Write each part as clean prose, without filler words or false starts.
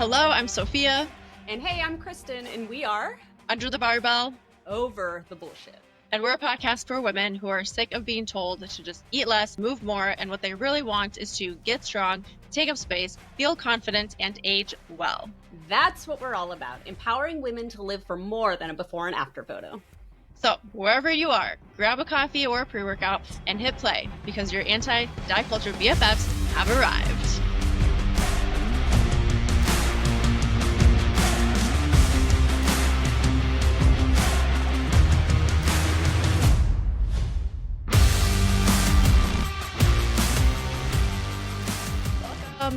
Hello, I'm Sophia. And hey, I'm Kristin, and we are Under the Barbell. Over the Bullshit. And we're a podcast for women who are sick of being told to just eat less, move more, and what they really want is to get strong, take up space, feel confident, and age well. That's what we're all about, empowering women to live for more than a before and after photo. So, wherever you are, grab a coffee or a pre-workout and hit play, because your anti-diet culture BFFs have arrived.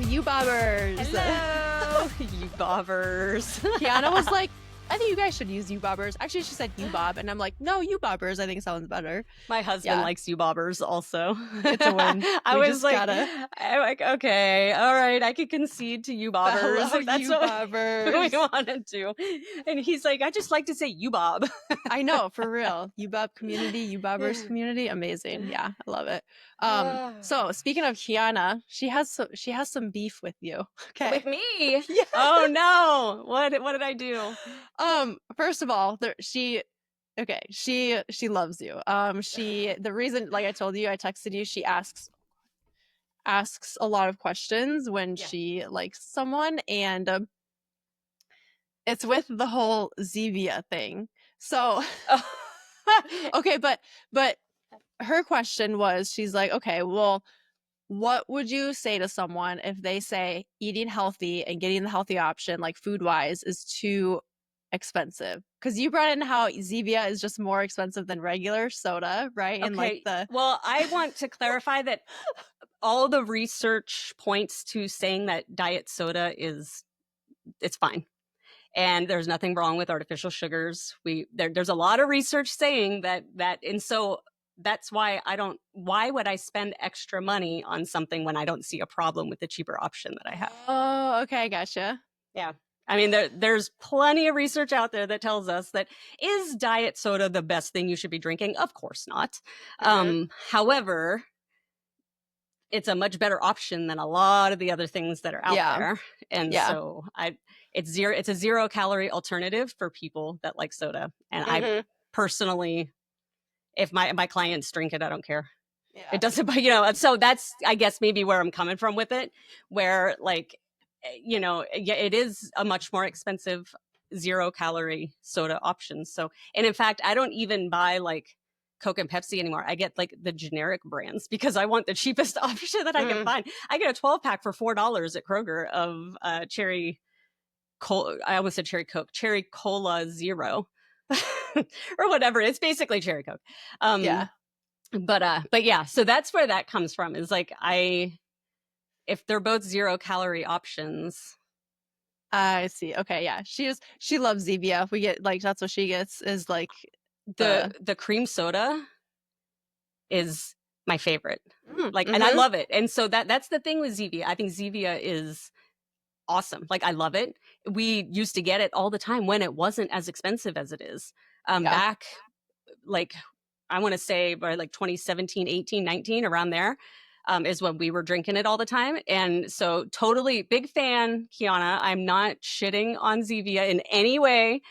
You bobbers. Hello, you bobbers. Kiana was like, I think you guys should use you bobbers. Actually, she said you bob, and I'm like, no, you bobbers. I think sounds better. My husband likes you bobbers also. It's a win. I'm like, okay, all right, I could concede to you bobbers. If that's you what bobbers. We wanted to. And he's like, I just like to say you bob. I know, for real. You bob community, you bobbers community, amazing. Yeah, I love it. So speaking of Kiana, she has some beef with you. Okay. With me? Yeah. Oh no. What did I do? First of all, she loves you. The reason, like I told you, I texted you, she asks a lot of questions when she likes someone, and it's with the whole Zevia thing. So okay, but her question was, she's like, okay, well, what would you say to someone if they say eating healthy and getting the healthy option, like food wise, is too expensive? Because you brought in how Zevia is just more expensive than regular soda, right? Okay. And well, I want to clarify that all the research points to saying that diet soda it's fine. And there's nothing wrong with artificial sugars. There's a lot of research saying that, and so that's why why would I spend extra money on something when I don't see a problem with the cheaper option that I have? Oh, okay, gotcha. Yeah. I mean, there's plenty of research out there that tells us that is diet soda the best thing you should be drinking? Of course not. Mm-hmm. However, it's a much better option than a lot of the other things that are out there. And so it's a 0 calorie alternative for people that like soda. And I personally, if my clients drink it, I don't care. Yeah. It doesn't, so that's, I guess, maybe where I'm coming from with it, where like, it is a much more expensive 0 calorie soda option. So, and in fact, I don't even buy like Coke and Pepsi anymore. I get like the generic brands because I want the cheapest option that I can find. I get a 12 pack for $4 at Kroger of cherry cola. I almost said cherry Coke, cherry cola zero. Or whatever. It's basically cherry Coke. But yeah, so that's where that comes from, is like, if they're both 0 calorie options. I see. Okay. Yeah. She loves Zevia. We get like, that's what she gets, is like the cream soda is my favorite. And I love it. And so that's the thing with Zevia. I think Zevia is awesome. Like, I love it. We used to get it all the time when it wasn't as expensive as it is. Back, like, I want to say by like 2017, 18, 19, around there, is when we were drinking it all the time. And so totally big fan, Kiana. I'm not shitting on Zevia in any way,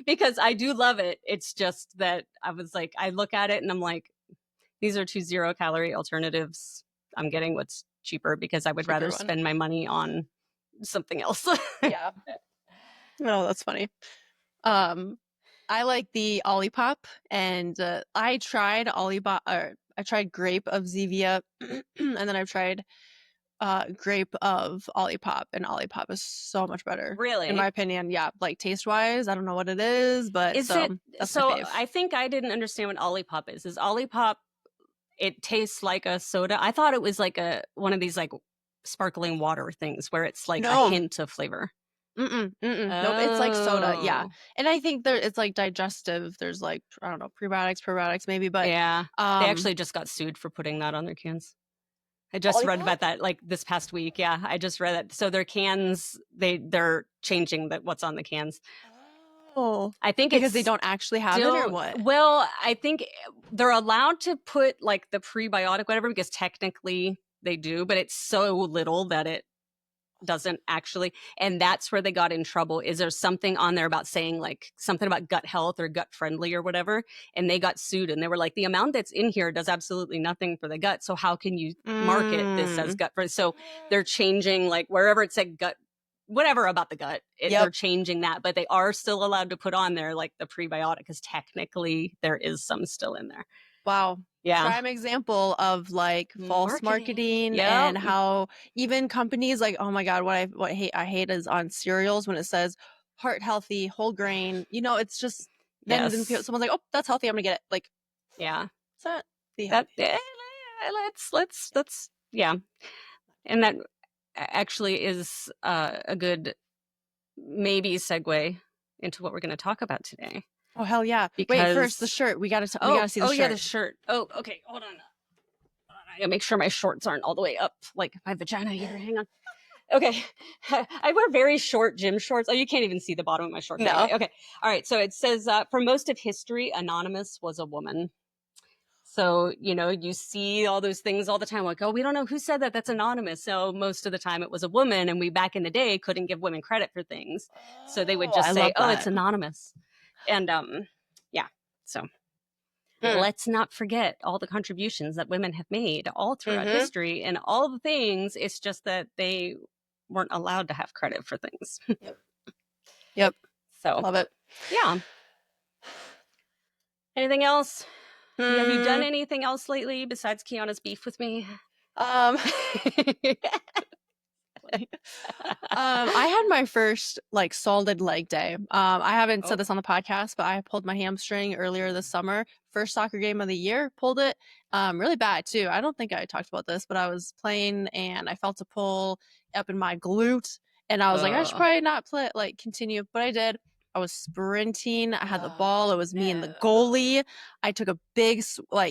because I do love it. It's just that I was like, I look at it and I'm like, these are 2 0 calorie alternatives. I'm getting what's cheaper because I would rather spend my money on something else. Yeah. Oh, that's funny. I like the Olipop, and I tried I tried grape of Zevia, and then I've tried grape of Olipop, and Olipop is so much better. Really? In my opinion, yeah. Like, taste-wise, I don't know what it is, but that's my fave. I think I didn't understand what Olipop is. Is Olipop, it tastes like a soda? I thought it was like one of these like sparkling water things where it's like a hint of flavor. Nope, it's like soda. Yeah. And I think it's like digestive. There's like, I don't know, probiotics maybe, but yeah, they actually just got sued for putting that on their cans. I just read about that like this past week. Yeah, I just read it. So their cans, they're changing what's on the cans. Oh, I think because they don't actually have it, or what? Well, I think they're allowed to put like the prebiotic whatever, because technically they do, but it's so little that doesn't actually, and that's where they got in trouble. Is there something on there about saying like something about gut health or gut friendly or whatever, and they got sued, and they were like, the amount that's in here does absolutely nothing for the gut, so how can you market this as gut friendly? So they're changing, like wherever it said gut whatever about the gut, they're changing that, but they are still allowed to put on there like the prebiotic, because technically there is some still in there. Wow. Yeah. Prime example of like false marketing and how even companies like, oh my God, I hate is on cereals when it says heart healthy, whole grain, you know, it's just, then someone's like, oh, that's healthy, I'm gonna get it. Like, yeah. It's not the That, let's, yeah. And that actually is a good maybe segue into what we're going to talk about today. Oh, hell yeah. Because, wait, first, the shirt. We gotta see the shirt. Oh, yeah, the shirt. Oh, okay. Hold on. I gotta make sure my shorts aren't all the way up like my vagina here. Hang on. Okay. I wear very short gym shorts. Oh, you can't even see the bottom of my shorts. No. Anyway. Okay. All right. So it says, for most of history, Anonymous was a woman. So, you know, you see all those things all the time, like, oh, we don't know who said that. That's anonymous. So most of the time it was a woman, and we back in the day couldn't give women credit for things. So they would just say, oh, it's anonymous. And yeah, so let's not forget all the contributions that women have made all throughout history and all the things. It's just that they weren't allowed to have credit for things. Yep. So love it. Yeah. Anything else? Have you done anything else lately besides Kiana's beef with me? I had my first like solid leg day. I haven't said this on the podcast, but I pulled my hamstring earlier this summer. First soccer game of the year, pulled it really bad too. I don't think I talked about this, but I was playing and I felt a pull up in my glute, and I was like, I should probably not continue, but I did. I was sprinting. I had the ball. It was me and the goalie. I took a big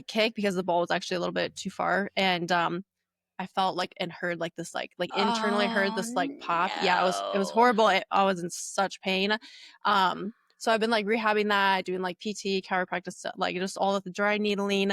kick because the ball was actually a little bit too far, and I felt like and heard like this internally heard this pop. No. Yeah, it was horrible. I was in such pain. So I've been like rehabbing that, doing like PT, chiropractic stuff, like just all of the dry needling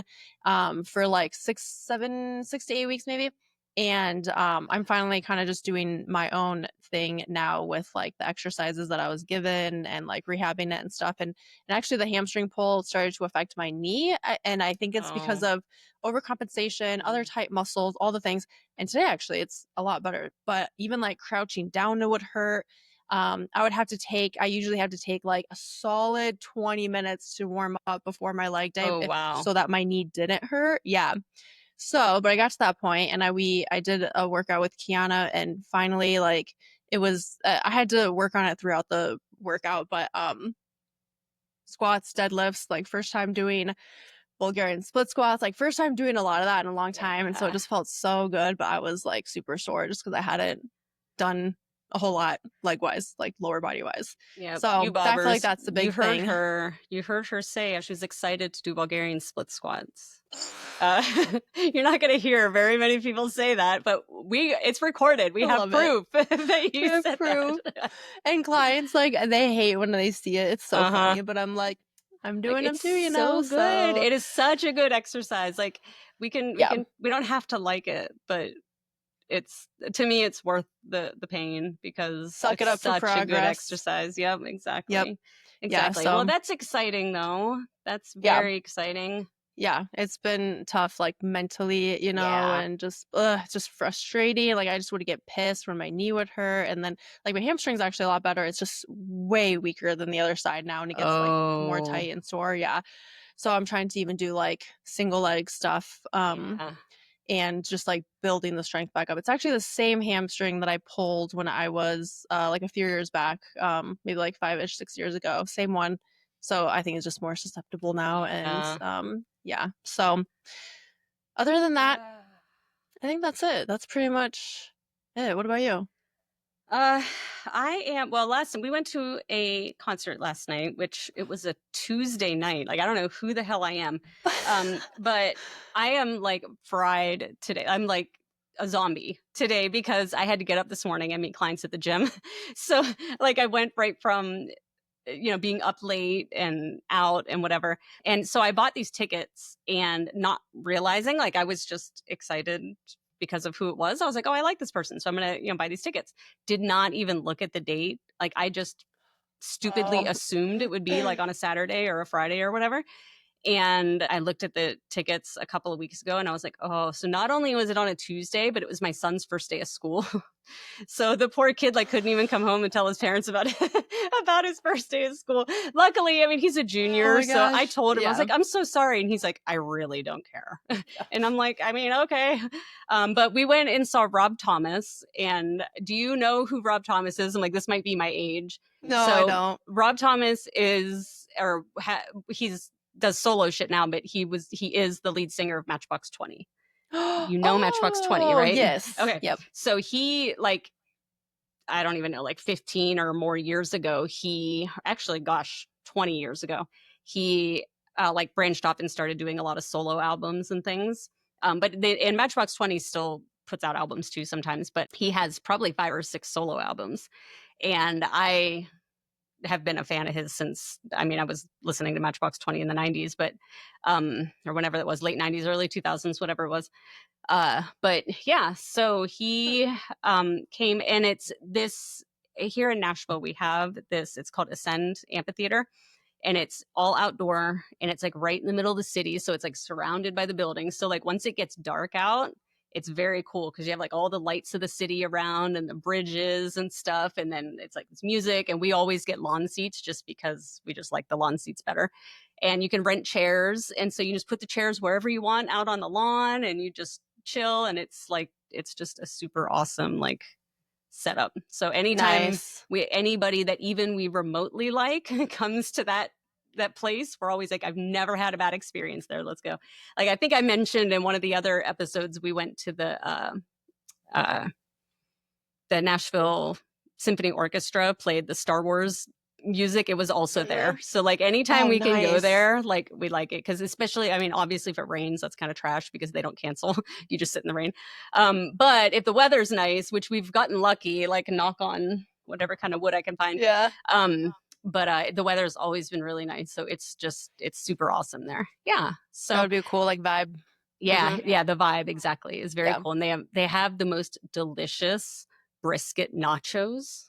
for like 6 to 8 weeks maybe. And I'm finally kind of just doing my own thing now with like the exercises that I was given and like rehabbing it and stuff. And actually the hamstring pull started to affect my knee. And I think it's because of overcompensation, other tight muscles, all the things. And today actually it's a lot better. But even like crouching down would hurt. I usually have to take like a solid 20 minutes to warm up before my leg day. Oh, wow. So that my knee didn't hurt. Yeah. So, but I got to that point and I did a workout with Kiana, and finally like it was, I had to work on it throughout the workout, but squats, deadlifts, like first time doing Bulgarian split squats, like first time doing a lot of that in a long time. And so it just felt so good, but I was like super sore just because I hadn't done a whole lot leg-wise, like lower body wise. Yeah. So I feel like that's the big thing. You heard her say she was excited to do Bulgarian split squats. You're not going to hear very many people say that, but it's recorded. We have proof that you said that. And clients, like, they hate when they see it. It's so funny, but I'm like, I'm doing them too, you know? So good. It is such a good exercise. Like we don't have to like it, but to me it's worth the pain because suck it up for progress. A good exercise. Yep, exactly. Exactly. Yeah, well, that's exciting though. That's very exciting. Yeah, it's been tough, like mentally, you know, and just frustrating. Like I just would get pissed when my knee would hurt, and then like my hamstring's actually a lot better. It's just way weaker than the other side now, and it gets like more tight and sore. Yeah, so I'm trying to even do like single leg stuff. And just like building the strength back up. It's actually the same hamstring that I pulled when I was like a few years back, maybe like 5-ish, 6 years ago. Same one. So I think it's just more susceptible now. And so other than that, I think that's it. That's pretty much it. What about you? Last time we went to a concert last night, which it was a Tuesday night. Like, I don't know who the hell I am. But I am like fried today. I'm like a zombie today because I had to get up this morning and meet clients at the gym. So like I went right from, being up late and out and whatever. And so I bought these tickets and not realizing, like I was just excited because of who it was. I was like, oh, I like this person, so I'm gonna, you know, buy these tickets. Did not even look at the date. Like I just stupidly assumed it would be like on a Saturday or a Friday or whatever. And I looked at the tickets a couple of weeks ago and I was like, oh, so not only was it on a Tuesday, but it was my son's first day of school. So the poor kid like couldn't even come home and tell his parents about about his first day of school. Luckily, I mean, he's a junior, so I told him, I was like, I'm so sorry. And he's like, I really don't care. And I'm like, I mean, okay. But we went and saw Rob Thomas. And do you know who Rob Thomas is? I'm like, this might be my age. No, so I don't. Rob Thomas is, he's does solo shit now, but he is the lead singer of Matchbox 20. You know Matchbox 20, right? Yes. Okay. Yep. So he like, I don't even know, like 15 or more years ago, he actually, 20 years ago, he like branched off and started doing a lot of solo albums and things. And Matchbox 20 still puts out albums too sometimes, but he has probably 5 or 6 solo albums. And I have been a fan of his since, I mean, I was listening to Matchbox 20 in the 90s, but, or whenever that was, late 90s, early 2000s, whatever it was. But yeah, so he came, and it's this, here in Nashville, we have this, it's called Ascend Amphitheater, and it's all outdoor, and it's like right in the middle of the city. So it's like surrounded by the buildings. So like once it gets dark out, it's very cool because you have like all the lights of the city around and the bridges and stuff. And then it's like this music, and we always get lawn seats just because we just like the lawn seats better. And you can rent chairs. And so you just put the chairs wherever you want out on the lawn, and you just chill. And it's like, it's just a super awesome like setup. So anytime anybody that even we remotely like comes to that place, we're always like, I've never had a bad experience there. Let's go. Like I think I mentioned in one of the other episodes, we went to the Nashville Symphony Orchestra, played the Star Wars music. It was also there. So like anytime we can go there, like we like it, because especially, I mean, obviously if it rains, that's kind of trash because they don't cancel. You just sit in the rain. But if the weather's nice, which we've gotten lucky, like knock on whatever kind of wood I can find. Yeah. But the weather's always been really nice. So it's super awesome there. Yeah. So that would be a cool like vibe. Yeah. Mm-hmm. Yeah. The vibe exactly is very cool. And they have the most delicious brisket nachos.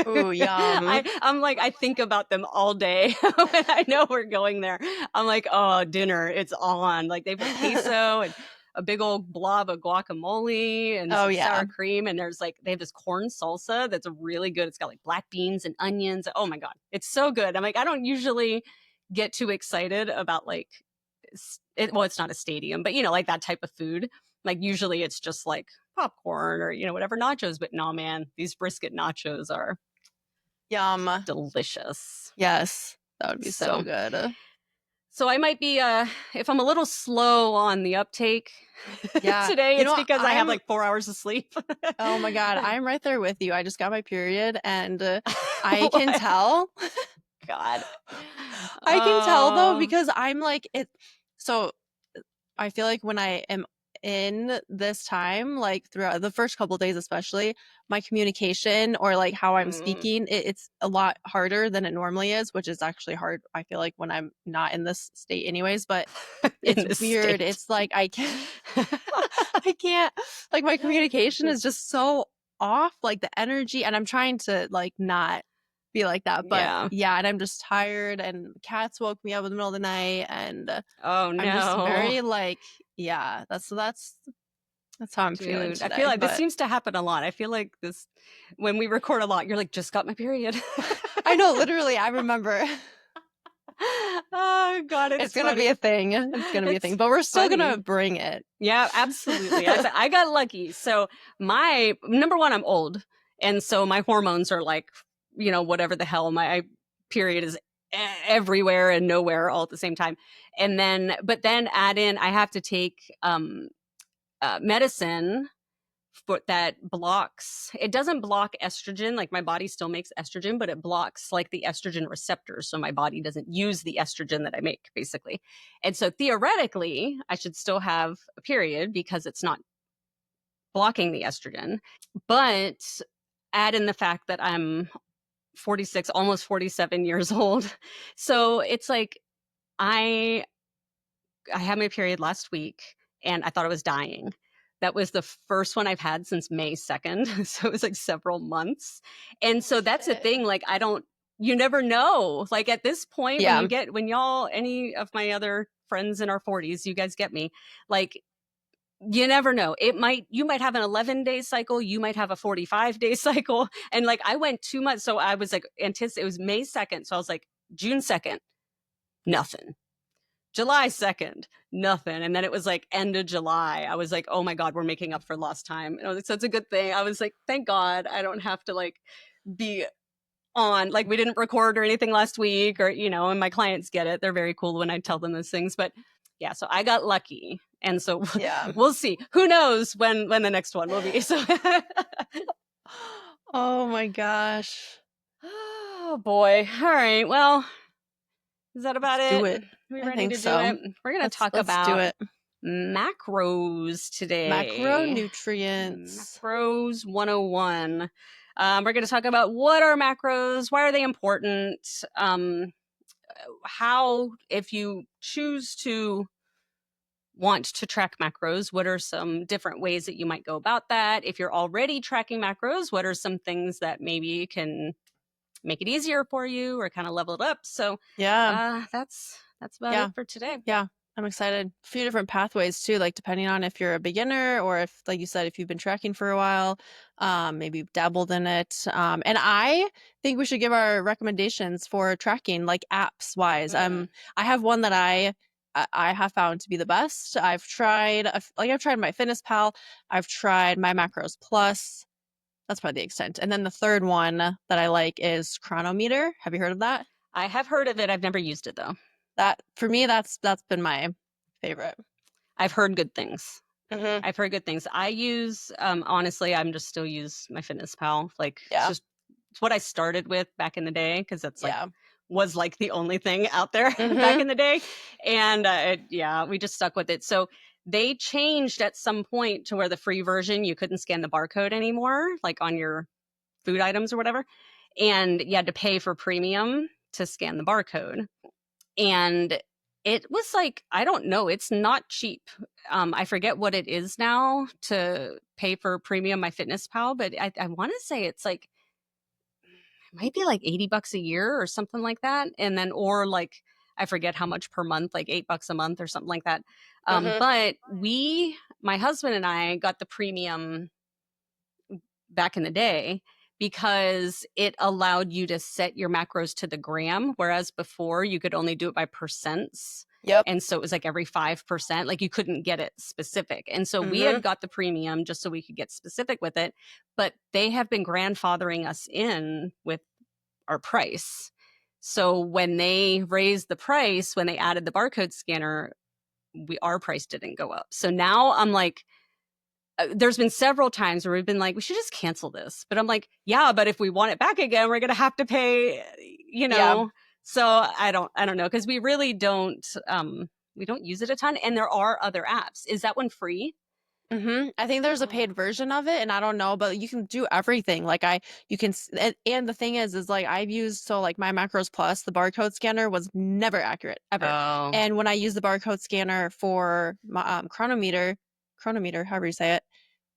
Oh, yum. I'm like, I think about them all day when I know we're going there. I'm like, oh, dinner, it's on. Like they put queso and a big old blob of guacamole and some sour cream. And there's like, they have this corn salsa that's really good. It's got like black beans and onions. Oh my God. It's so good. I'm like, I don't usually get too excited about like, it's not a stadium, but you know, like that type of food. Like usually it's just like popcorn or, you know, whatever nachos, but no, man, these brisket nachos are yum, delicious. Yes. That would be so good. So I might be, if I'm a little slow on the uptake today, it's because I have like 4 hours of sleep. Oh my God. I'm right there with you. I just got my period and I can tell. God. I can tell though, because I'm like it. So I feel like when I am in this time, like throughout the first couple of days, especially my communication or like how I'm speaking, it's a lot harder than it normally is, which is actually hard. I feel like when I'm not in this state anyways, but it's weird. State. It's like, I can't, like my communication is just so off, like the energy, and I'm trying to like not be like that, but yeah, and I'm just tired, and cats woke me up in the middle of the night, and I'm just very like, yeah, that's how I'm feeling today. I feel like this seems to happen a lot. I feel like this, when we record a lot, you're like, just got my period. I know, literally, I remember. Oh God, it's gonna be a thing. It's gonna be a thing, but we're still gonna bring it. Yeah, absolutely. I got lucky. So my number one, I'm old, and so my hormones are like, you know, whatever the hell, my period is everywhere and nowhere all at the same time. And then, but then add in, I have to take medicine that blocks, it doesn't block estrogen. Like my body still makes estrogen, but it blocks like the estrogen receptors. So my body doesn't use the estrogen that I make, basically. And so theoretically, I should still have a period because it's not blocking the estrogen. But add in the fact that I'm 46, almost 47 years old. So it's like, I had my period last week and I thought I was dying That was the first one I've had since May 2nd. So it was like several months. And so that's the thing. Like, you never know. Like at this point, Yeah. when y'all, any of my other friends in our 40s, you guys get me, like, you never know. You might have an 11-day cycle. You might have a 45-day cycle. And like, I went 2 months. So I was like, it was May 2nd. So I was like, June 2nd, nothing. July 2nd, nothing. And then it was like end of July. I was like, oh my God, we're making up for lost time. And I was like, so it's a good thing. I was like, thank God I don't have to like be on, like we didn't record or anything last week, or, and my clients get it. They're very cool when I tell them those things. But yeah, so I got lucky. And so we'll see. Who knows when the next one will be. So oh my gosh. Oh boy. All right. Well, is that about Let's it? do it. We I ready think to so. do it? We're going to talk let's about do it. macros today. Macronutrients. Macros 101. We're going to talk about what are macros, why are they important, how, if you choose to want to track macros, what are some different ways that you might go about that? If you're already tracking macros, what are some things that maybe can make it easier for you or kind of level it up? So that's about it for today. Yeah, I'm excited. A few different pathways too, like depending on if you're a beginner or if, like you said, if you've been tracking for a while, maybe you've dabbled in it. And I think we should give our recommendations for tracking, like apps wise. I have one that I have found to be the best. I've tried MyFitnessPal. I've tried My Macros Plus. That's probably the extent. And then the third one that I like is Chronometer. Have you heard of that? I have heard of it. I've never used it though. That for me, that's been my favorite. I've heard good things. I've heard good things. I use, honestly, I'm just still use MyFitnessPal. Like, it's what I started with back in the day, because that's like was like the only thing out there back in the day. And we just stuck with it. So they changed at some point to where the free version, you couldn't scan the barcode anymore, like on your food items or whatever. And you had to pay for premium to scan the barcode. And it was like, I don't know, it's not cheap. I forget what it is now to pay for premium MyFitnessPal, but I want to say it's like, it might be like $80 a year or something like that. And then, or like, I forget how much per month, like $8 a month or something like that. But my husband and I got the premium back in the day because it allowed you to set your macros to the gram, whereas before you could only do it by percents. Yep. And so it was like every 5%, like you couldn't get it specific. And so we had got the premium just so we could get specific with it, but they have been grandfathering us in with our price. So when they raised the price, when they added the barcode scanner, our price didn't go up. So now I'm like, there's been several times where we've been like, we should just cancel this. But I'm like, yeah, but if we want it back again, we're going to have to pay, So I don't know. Cause we really don't, we don't use it a ton. And there are other apps. Is that one free? I think there's a paid version of it, and I don't know, but you can do everything. Like you can, and the thing is like I've used, so like My Macros Plus, the barcode scanner was never accurate ever. Oh. And when I use the barcode scanner for my Chronometer, however you say it,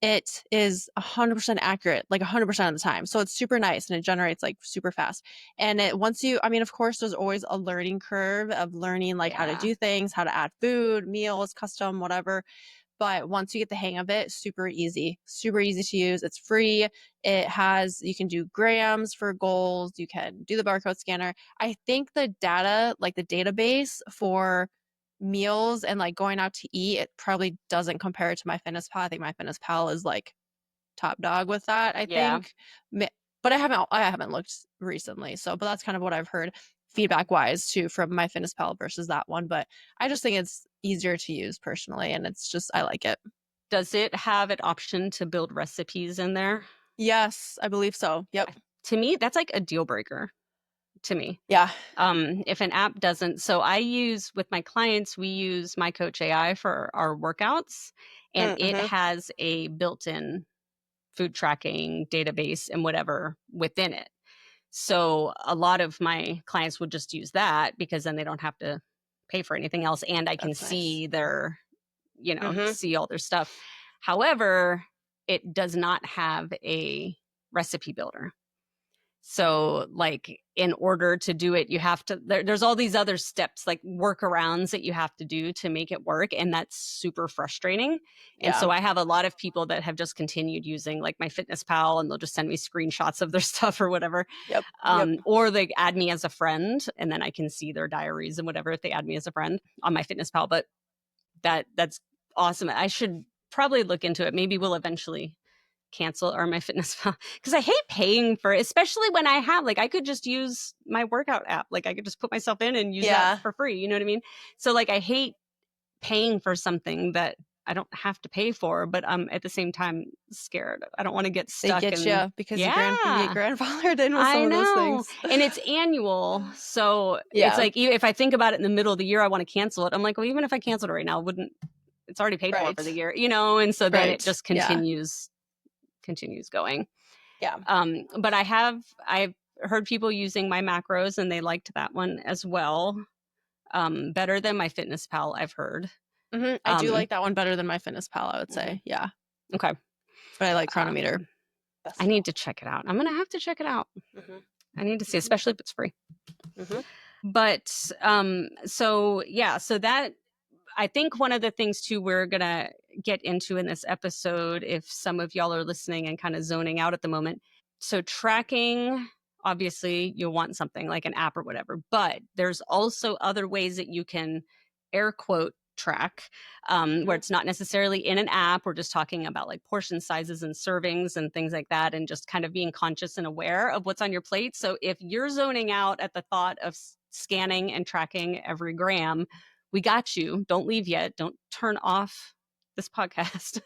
it is 100% accurate, like 100% of the time. So it's super nice and it generates like super fast. And of course, there's always a learning curve of learning like how to do things, how to add food, meals, custom, whatever. But once you get the hang of it, super easy to use. It's free. You can do grams for goals. You can do the barcode scanner. I think the data, like the database for meals and like going out to eat, it probably doesn't compare to MyFitnessPal. I think MyFitnessPal is like top dog with that, I think. But I haven't looked recently. So, but that's kind of what I've heard feedback wise too from MyFitnessPal versus that one. But I just think it's easier to use personally, and it's just, I like it. Does it have an option to build recipes in there? Yes, I believe so. Yep. To me, that's like a deal breaker to me. Yeah. If an app doesn't, so with my clients, we use My Coach AI for our workouts, and it has a built-in food tracking database and whatever within it. So a lot of my clients would just use that because then they don't have to pay for anything else. And I can see their, see all their stuff. However, it does not have a recipe builder. So like in order to do it, you have to, there's all these other steps, like workarounds that you have to do to make it work. And that's super frustrating. And so I have a lot of people that have just continued using like my MyFitnessPal, and they'll just send me screenshots of their stuff or whatever. Or they add me as a friend, and then I can see their diaries and whatever if they add me as a friend on my MyFitnessPal. But that's awesome. I should probably look into it. Maybe we'll eventually cancel or my MyFitnessPal, because I hate paying for it, especially when I have, like, I could just use my workout app. Like I could just put myself in and use that for free. You know what I mean? So like I hate paying for something that I don't have to pay for, but I'm at the same time scared. I don't want to get stuck. They get you because you get grandfathered in with some of those things. And it's annual. So it's like, if I think about it in the middle of the year, I want to cancel it. I'm like, well, even if I canceled it right now, it's already paid for the year, you know? And so then it just continues going. But I've heard people using my macros, and they liked that one as well. Better than my MyFitnessPal, I've heard. I do like that one better than my MyFitnessPal, I would say. Yeah. Okay. But I like Cronometer. I need to check it out. I'm going to have to check it out. I need to see, especially if it's free. But so that, I think one of the things too we're going to get into in this episode, if some of y'all are listening and kind of zoning out at the moment. So tracking, obviously you'll want something like an app or whatever, but there's also other ways that you can air quote track, where it's not necessarily in an app. We're just talking about like portion sizes and servings and things like that, and just kind of being conscious and aware of what's on your plate. So if you're zoning out at the thought of scanning and tracking every gram, we got you. Don't leave yet. Don't turn off this podcast,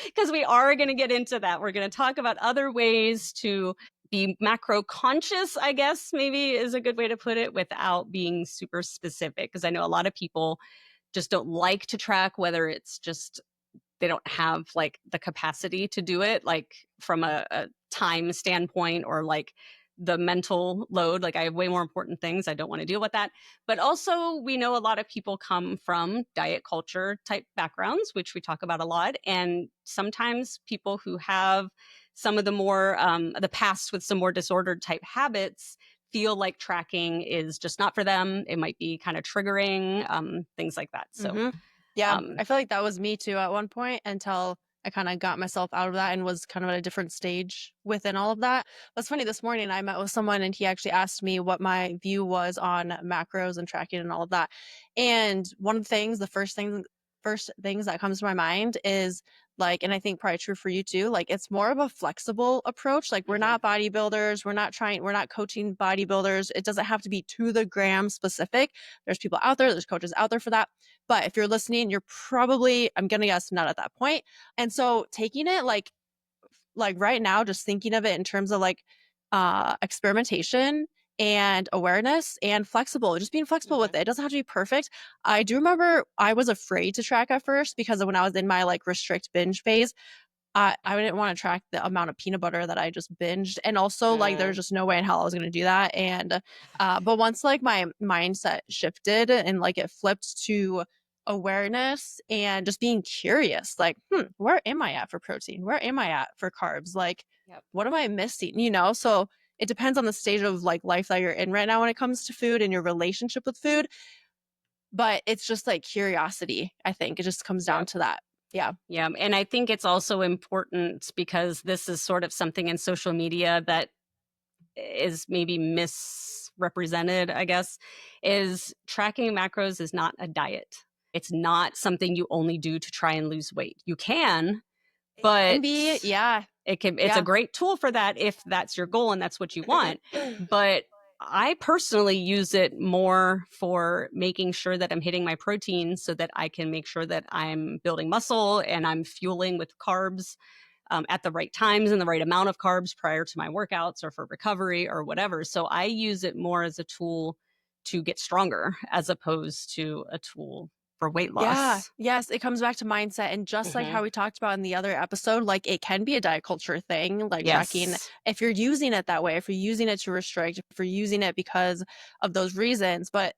because we are going to get into that. We're going to talk about other ways to be macro conscious, I guess maybe is a good way to put it, without being super specific. Because I know a lot of people just don't like to track, whether it's just they don't have like the capacity to do it, like from a time standpoint, or like the mental load. Like I have way more important things. I don't want to deal with that. But also we know a lot of people come from diet culture type backgrounds, which we talk about a lot. And sometimes people who have some of the more, the past with some more disordered type habits feel like tracking is just not for them. It might be kind of triggering, things like that. So I feel like that was me too at one point, until I kind of got myself out of that and was kind of at a different stage within all of that. It's funny, this morning I met with someone and he actually asked me what my view was on macros and tracking and all of that. And one of the things, the first things that comes to my mind is like, and I think probably true for you too, like it's more of a flexible approach. Like we're not bodybuilders. We're not coaching bodybuilders. It doesn't have to be to the gram specific. There's people out there, there's coaches out there for that. But if you're listening, you're probably, I'm going to guess, not at that point. And so taking it like right now, just thinking of it in terms of like experimentation and awareness and flexible, just being flexible with it. It doesn't have to be perfect. I do remember I was afraid to track at first, because when I was in my like restrict binge phase, I didn't want to track the amount of peanut butter that I just binged. And also like, there's just no way in hell I was going to do that. And, but once like my mindset shifted and like it flipped to awareness and just being curious, like, where am I at for protein? Where am I at for carbs? Like, what am I missing? You know? So it depends on the stage of like life that you're in right now when it comes to food and your relationship with food. But it's just like curiosity. I think it just comes down to that. Yeah. And I think it's also important, because this is sort of something in social media that is maybe misrepresented, I guess, is tracking macros is not a diet. It's not something you only do to try and lose weight. You can, but it's a great tool for that if that's your goal and that's what you want. But I personally use it more for making sure that I'm hitting my protein, so that I can make sure that I'm building muscle and I'm fueling with carbs at the right times and the right amount of carbs prior to my workouts or for recovery or whatever. So I use it more as a tool to get stronger, as opposed to a tool for weight loss. Yeah. Yes. It comes back to mindset. And just like how we talked about in the other episode, like it can be a diet culture thing, like tracking, if you're using it that way, if you're using it to restrict, if you're using it because of those reasons. But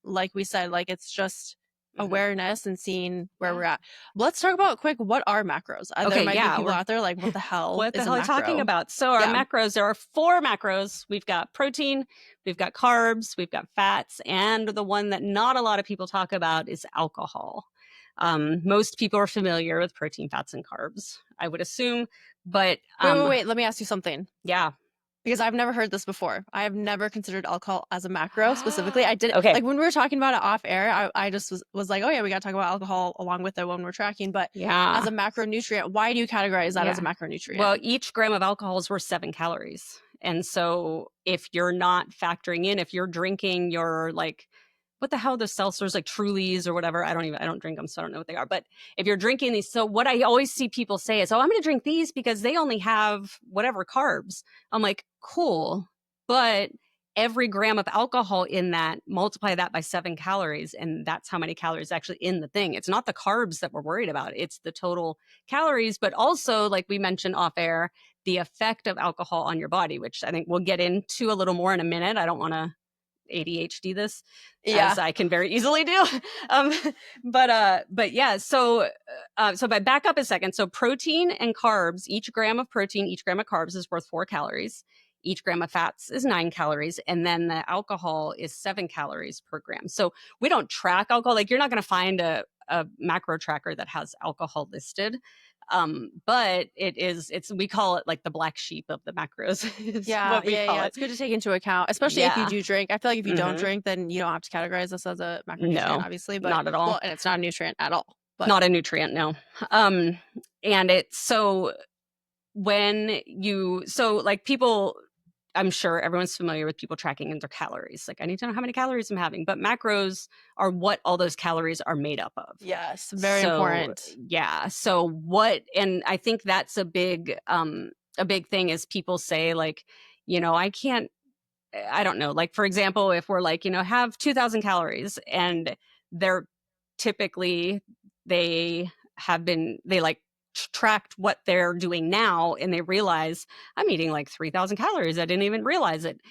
like we said, like it's just awareness and seeing where Yeah. we're at. Let's talk about quick, what are macros? There Okay, might be yeah, people we're out there like, what the hell what the is a hell are you talking macro? about? So our Yeah. macros, there are 4 macros. We've got protein, we've got carbs, we've got fats, and the one that not a lot of people talk about is alcohol. Most people are familiar with protein, fats, and carbs, I would assume. But Wait. Let me ask you something. yeah. Because I've never heard this before. I have never considered alcohol as a macro specifically. I did Okay. like when we were talking about it off air, I just was like, oh yeah, we got to talk about alcohol along with it when we're tracking. But Yeah. as a macronutrient, why do you categorize that as a macronutrient? Well, each gram of alcohol is worth 7 calories. And so if you're not factoring in, if you're drinking your like, what the hell, the seltzers, like Trulies or whatever, I don't drink them, so I don't know what they are. But if you're drinking these, so what I always see people say is, oh, I'm going to drink these because they only have whatever carbs. I'm like, cool. But every gram of alcohol in that, multiply that by 7 calories. And that's how many calories actually in the thing. It's not the carbs that we're worried about. It's the total calories, but also, like we mentioned off air, the effect of alcohol on your body, which I think we'll get into a little more in a minute. I don't want to ADHD this, as I can very easily do. But yeah, so if I back up a second, so protein and carbs, each gram of protein, each gram of carbs is worth 4 calories. Each gram of fats is 9 calories. And then the alcohol is 7 calories per gram. So we don't track alcohol. Like you're not going to find a macro tracker that has alcohol listed. But we call it like the black sheep of the macros. Yeah. It. It's good to take into account, especially if you do drink. I feel like if you don't Mhm. drink, then you don't have to categorize this as a macronutrient, No, obviously. But not at all. well, and it's not a nutrient at all. But Not a nutrient, no. And it's so when you, so like people, I'm sure everyone's familiar with people tracking in their calories. Like, I need to know how many calories I'm having. But macros are what all those calories are made up of. yes, very important. Yeah. So what, and I think that's a big thing is people say like, I don't know, like, for example, if we're like, have 2,000 calories and they're typically, they like tracked what they're doing now and they realize I'm eating like 3,000 calories. I didn't even realize it.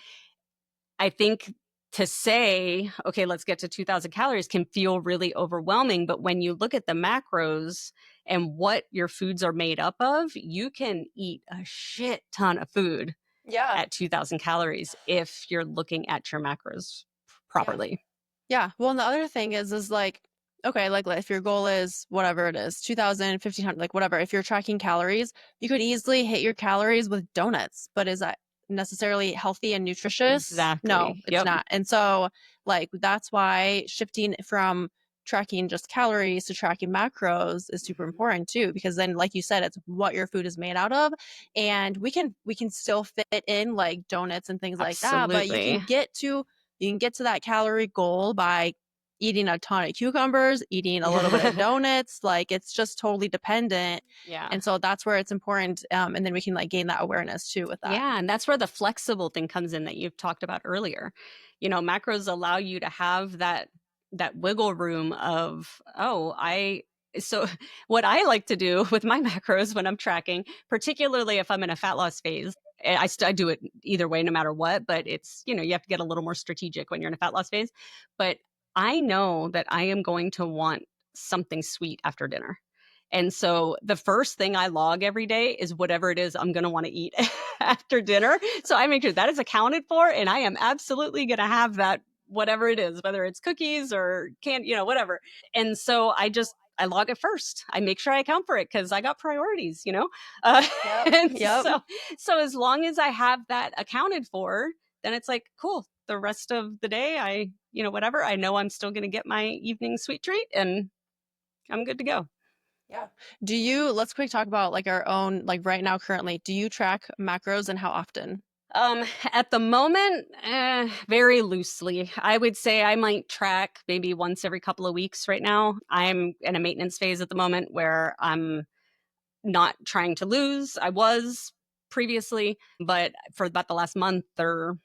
I think to say, okay, let's get to 2,000 calories can feel really overwhelming. But when you look at the macros and what your foods are made up of, you can eat a shit ton of food at 2,000 calories if you're looking at your macros properly. Yeah. Well, and the other thing is like, okay, like if your goal is whatever it is, 2,000, 1,500, like whatever, if you're tracking calories, you could easily hit your calories with donuts. But is that necessarily healthy and nutritious? Exactly. No, it's Yep. not. And so, like, that's why shifting from tracking just calories to tracking macros is super important too, because then, like you said, it's what your food is made out of. And we can still fit in like donuts and things like that, but you can get to that calorie goal by eating a ton of cucumbers, eating a little bit of donuts. Like, it's just totally dependent. Yeah. And so that's where it's important. And then we can like gain that awareness too with that. Yeah. And that's where the flexible thing comes in that you've talked about earlier. Macros allow you to have that wiggle room of, so what I like to do with my macros when I'm tracking, particularly if I'm in a fat loss phase, I do it either way, no matter what, but it's, you have to get a little more strategic when you're in a fat loss phase. But I know that I am going to want something sweet after dinner. And so the first thing I log every day is whatever it is I'm going to want to eat after dinner. So I make sure that is accounted for. And I am absolutely going to have that, whatever it is, whether it's cookies or whatever. And so I log it first. I make sure I account for it because I got priorities, So as long as I have that accounted for, then it's like, cool. The rest of the day, I know I'm still going to get my evening sweet treat and I'm good to go. Yeah. Let's quick talk about like our own, like right now, currently, do you track macros and how often? At the moment, very loosely. I would say I might track maybe once every couple of weeks right now. I'm in a maintenance phase at the moment where I'm not trying to lose. I was previously, but for about the last month or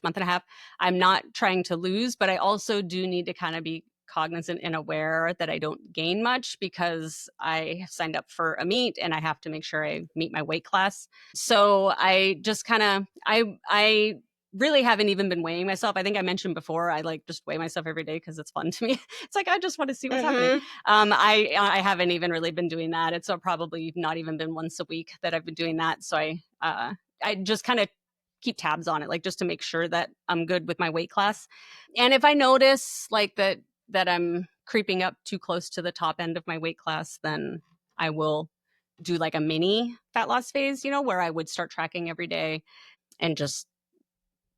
month and a half, I'm not trying to lose, but I also do need to kind of be cognizant and aware that I don't gain much because I signed up for a meet and I have to make sure I meet my weight class. So I just kind of, I really haven't even been weighing myself. I think I mentioned before, I like just weigh myself every day because it's fun to me. It's like, I just want to see what's happening. I haven't even really been doing that. It's probably not even been once a week that I've been doing that. So I just kind of keep tabs on it, like just to make sure that I'm good with my weight class. And if I notice like that I'm creeping up too close to the top end of my weight class, then I will do like a mini fat loss phase, where I would start tracking every day and just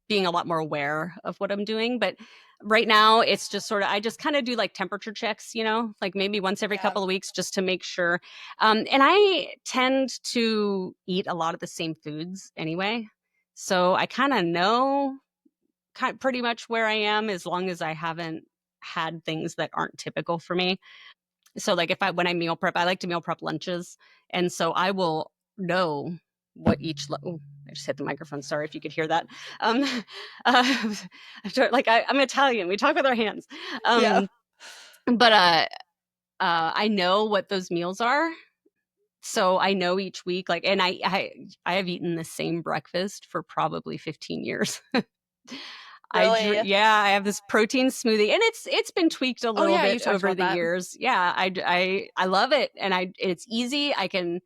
being a lot more aware of what I'm doing. But right now it's just sort of, I just kind of do like temperature checks, like maybe once every couple of weeks just to make sure. And I tend to eat a lot of the same foods anyway. So I kind of know pretty much where I am, as long as I haven't had things that aren't typical for me. So like when I meal prep, I like to meal prep lunches. And so I will know what each, I just hit the microphone. Sorry if you could hear that. I'm Italian. We talk with our hands. But I know what those meals are. So I know each week, like, and I have eaten the same breakfast for probably 15 years. Really? I have this protein smoothie, and it's been tweaked a little bit over the years. Yeah, I love it, and it's easy. I can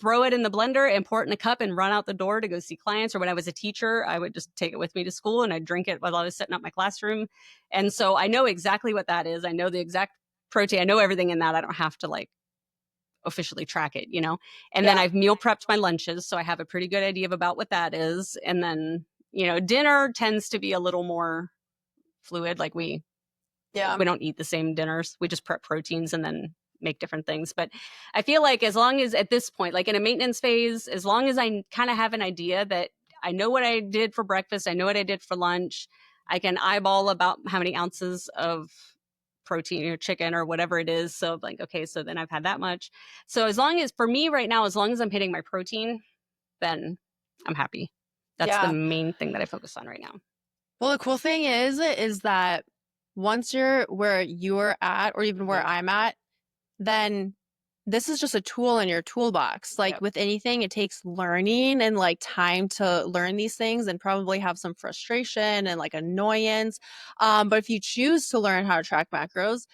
throw it in the blender and pour it in a cup and run out the door to go see clients. Or when I was a teacher, I would just take it with me to school and I'd drink it while I was setting up my classroom. And so I know exactly what that is. I know the exact protein. I know everything in that. I don't have to like officially track it, and then I've meal prepped my lunches. So I have a pretty good idea of about what that is. And then, dinner tends to be a little more fluid. Like we don't eat the same dinners. We just prep proteins and then make different things. But I feel like as long as at this point, like in a maintenance phase, as long as I kind of have an idea that I know what I did for breakfast, I know what I did for lunch, I can eyeball about how many ounces of protein or chicken or whatever it is. So like, okay, so then I've had that much. So as long as, for me right now, as long as I'm hitting my protein, then I'm happy. That's the main thing that I focus on right now. Well, the cool thing is that once you're where you're at, or even where I'm at, then this is just a tool in your toolbox. Like with anything, it takes learning and like time to learn these things, and probably have some frustration and like annoyance. But if you choose to learn how to track macros,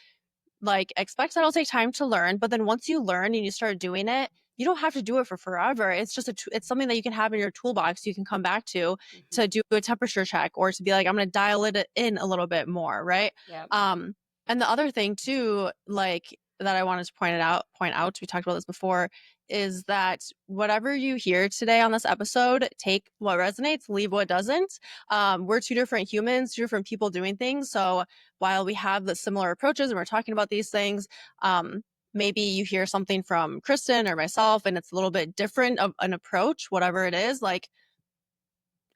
like expect that it'll take time to learn. But then once you learn and you start doing it, you don't have to do it for forever. It's just it's something that you can have in your toolbox. You can come back to do a temperature check, or to be like, I'm going to dial it in a little bit more. Right. And the other thing too, like that I wanted to point out, we talked about this before, is that whatever you hear today on this episode, take what resonates, leave what doesn't. We're two different humans, two different people doing things. So while we have the similar approaches and we're talking about these things, maybe you hear something from Kristin or myself and it's a little bit different of an approach, whatever it is, like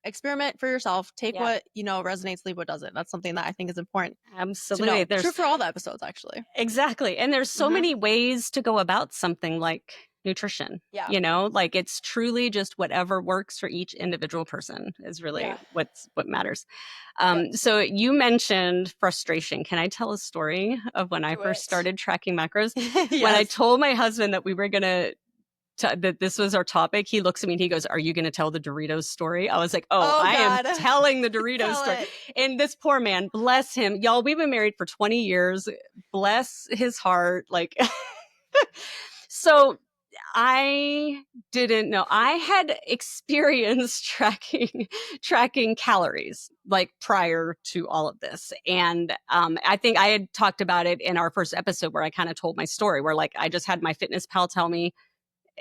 experiment for yourself, take what, resonates, leave what doesn't. That's something that I think is important. Absolutely. There's true for all the episodes, actually. Exactly. And there's so many ways to go about something like nutrition. Like it's truly just whatever works for each individual person is really what matters. So you mentioned frustration. Can I tell a story of when I first started tracking macros? When I told my husband that we were going to that this was our topic, he looks at me and he goes, "Are you going to tell the Doritos story?" I was like, I am telling the Doritos story. And this poor man, bless him, y'all, we've been married for 20 years. Bless his heart. Like, so I didn't know. I had experienced tracking calories like prior to all of this. And I think I had talked about it in our first episode where I kind of told my story where like I just had my fitness pal tell me,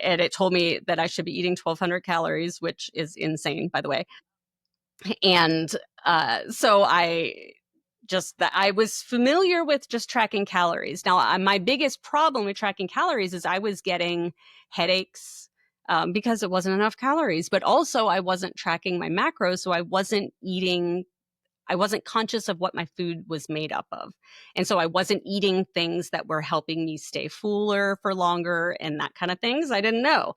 and it told me that I should be eating 1,200 calories, which is insane, by the way. And so I was familiar with just tracking calories. Now, my biggest problem with tracking calories is I was getting headaches because it wasn't enough calories, but also I wasn't tracking my macros, so I wasn't conscious of what my food was made up of. And so I wasn't eating things that were helping me stay fuller for longer and that kind of things. I didn't know.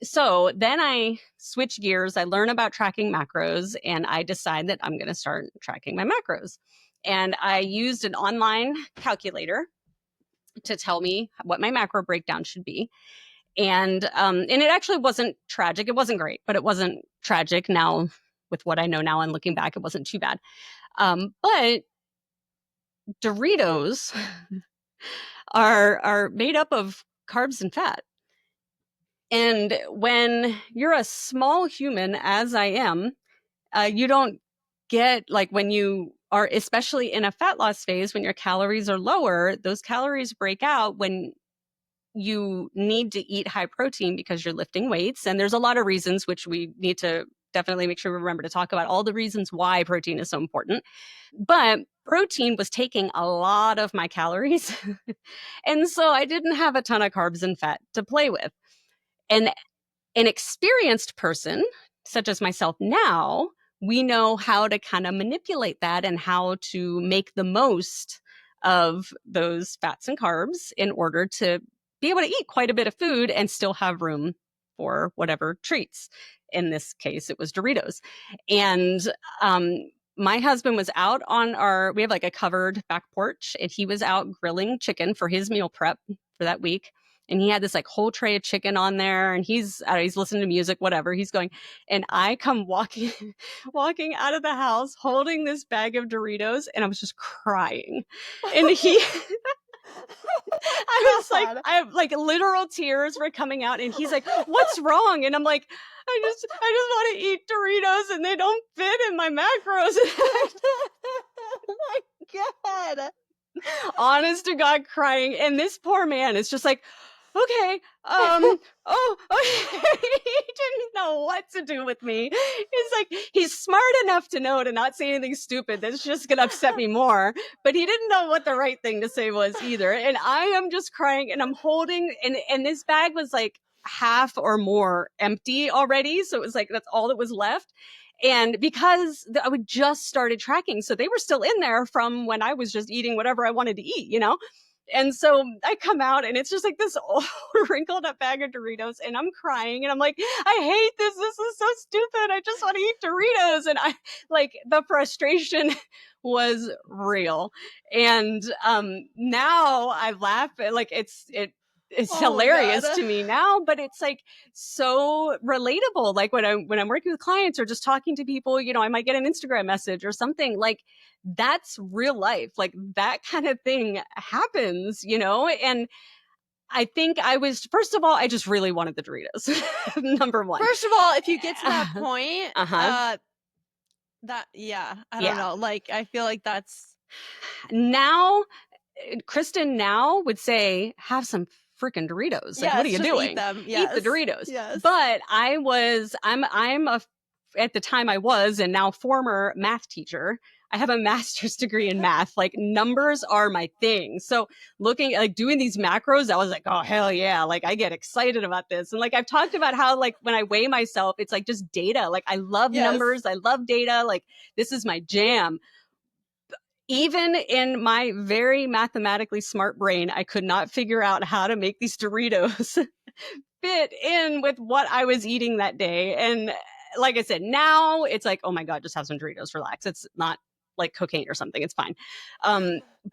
So then I switch gears. I learn about tracking macros and I decide that I'm going to start tracking my macros. And I used an online calculator to tell me what my macro breakdown should be. And it actually wasn't tragic. It wasn't great, but it wasn't tragic. Now, with what I know now and looking back, it wasn't too bad. But Doritos are made up of carbs and fat. And when you're a small human, as I am, you don't get, like, when you are, especially in a fat loss phase, when your calories are lower, those calories break out when you need to eat high protein because you're lifting weights. And there's a lot of reasons, which we need to definitely make sure we remember to talk about, all the reasons why protein is so important. But protein was taking a lot of my calories. And so I didn't have a ton of carbs and fat to play with. And an experienced person, such as myself now, we know how to kind of manipulate that and how to make the most of those fats and carbs in order to be able to eat quite a bit of food and still have room for whatever treats. In this case, it was Doritos. And my husband was out on we have like a covered back porch, and he was out grilling chicken for his meal prep for that week. And he had this like whole tray of chicken on there, and he's listening to music, whatever he's going. And I come walking out of the house holding this bag of Doritos, and I was just crying. And I was like, I have like literal tears were coming out, and he's like, "What's wrong?" And I'm like, I just want to eat Doritos, and they don't fit in my macros. Oh my God. Honest to God, crying. And this poor man is just like, okay, he didn't know what to do with me. He's like, he's smart enough to know to not say anything stupid that's just gonna upset me more, but he didn't know what the right thing to say was either. And I am just crying, and I'm holding, and this bag was like half or more empty already, so it was like that's all that was left. And because I would just started tracking, so they were still in there from when I was just eating whatever I wanted to eat, you know? And so I come out, and it's just like this old wrinkled up bag of Doritos, and I'm crying, and I'm like, I hate this. This is so stupid. I just want to eat Doritos. And I like, the frustration was real. And now I laugh at, like, it's hilarious to me now, but it's like so relatable. Like when I'm working with clients or just talking to people, you know, I might get an Instagram message or something, like that's real life. Like that kind of thing happens, you know? And I think first of all, I just really wanted the Doritos. Number one. First of all, if you get to that point, Uh-huh. I don't know. Like, I feel like that's now, Kristin now would say, have some freaking Doritos. Like, what are you doing? Eat them. Eat the Doritos. Yes. But at the time I was, and now former math teacher. I have a master's degree in math. Like numbers are my thing. So doing these macros, I was like, oh, hell yeah. Like I get excited about this. And like, I've talked about how like when I weigh myself, it's like just data. Like I love numbers. I love data. Like this is my jam. Even in my very mathematically smart brain, I could not figure out how to make these Doritos fit in with what I was eating that day. And like I said, now it's like, oh my God, just have some Doritos, relax. It's not like cocaine or something. It's fine.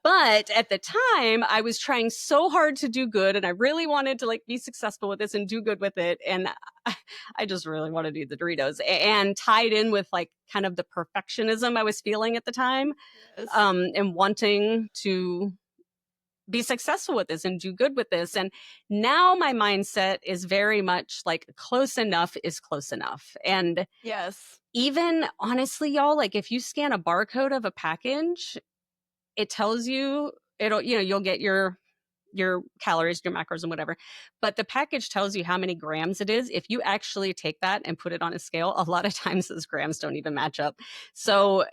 But at the time I was trying so hard to do good, and I really wanted to like be successful with this and do good with it. And I just really wanted to eat the Doritos, and tied in with like kind of the perfectionism I was feeling at the time, and wanting to be successful with this and do good with this. And now my mindset is very much like close enough is close enough. And yes, even honestly, y'all, like if you scan a barcode of a package, it tells you you'll get your calories, your macros and whatever, but the package tells you how many grams it is. If you actually take that and put it on a scale, a lot of times those grams don't even match up. So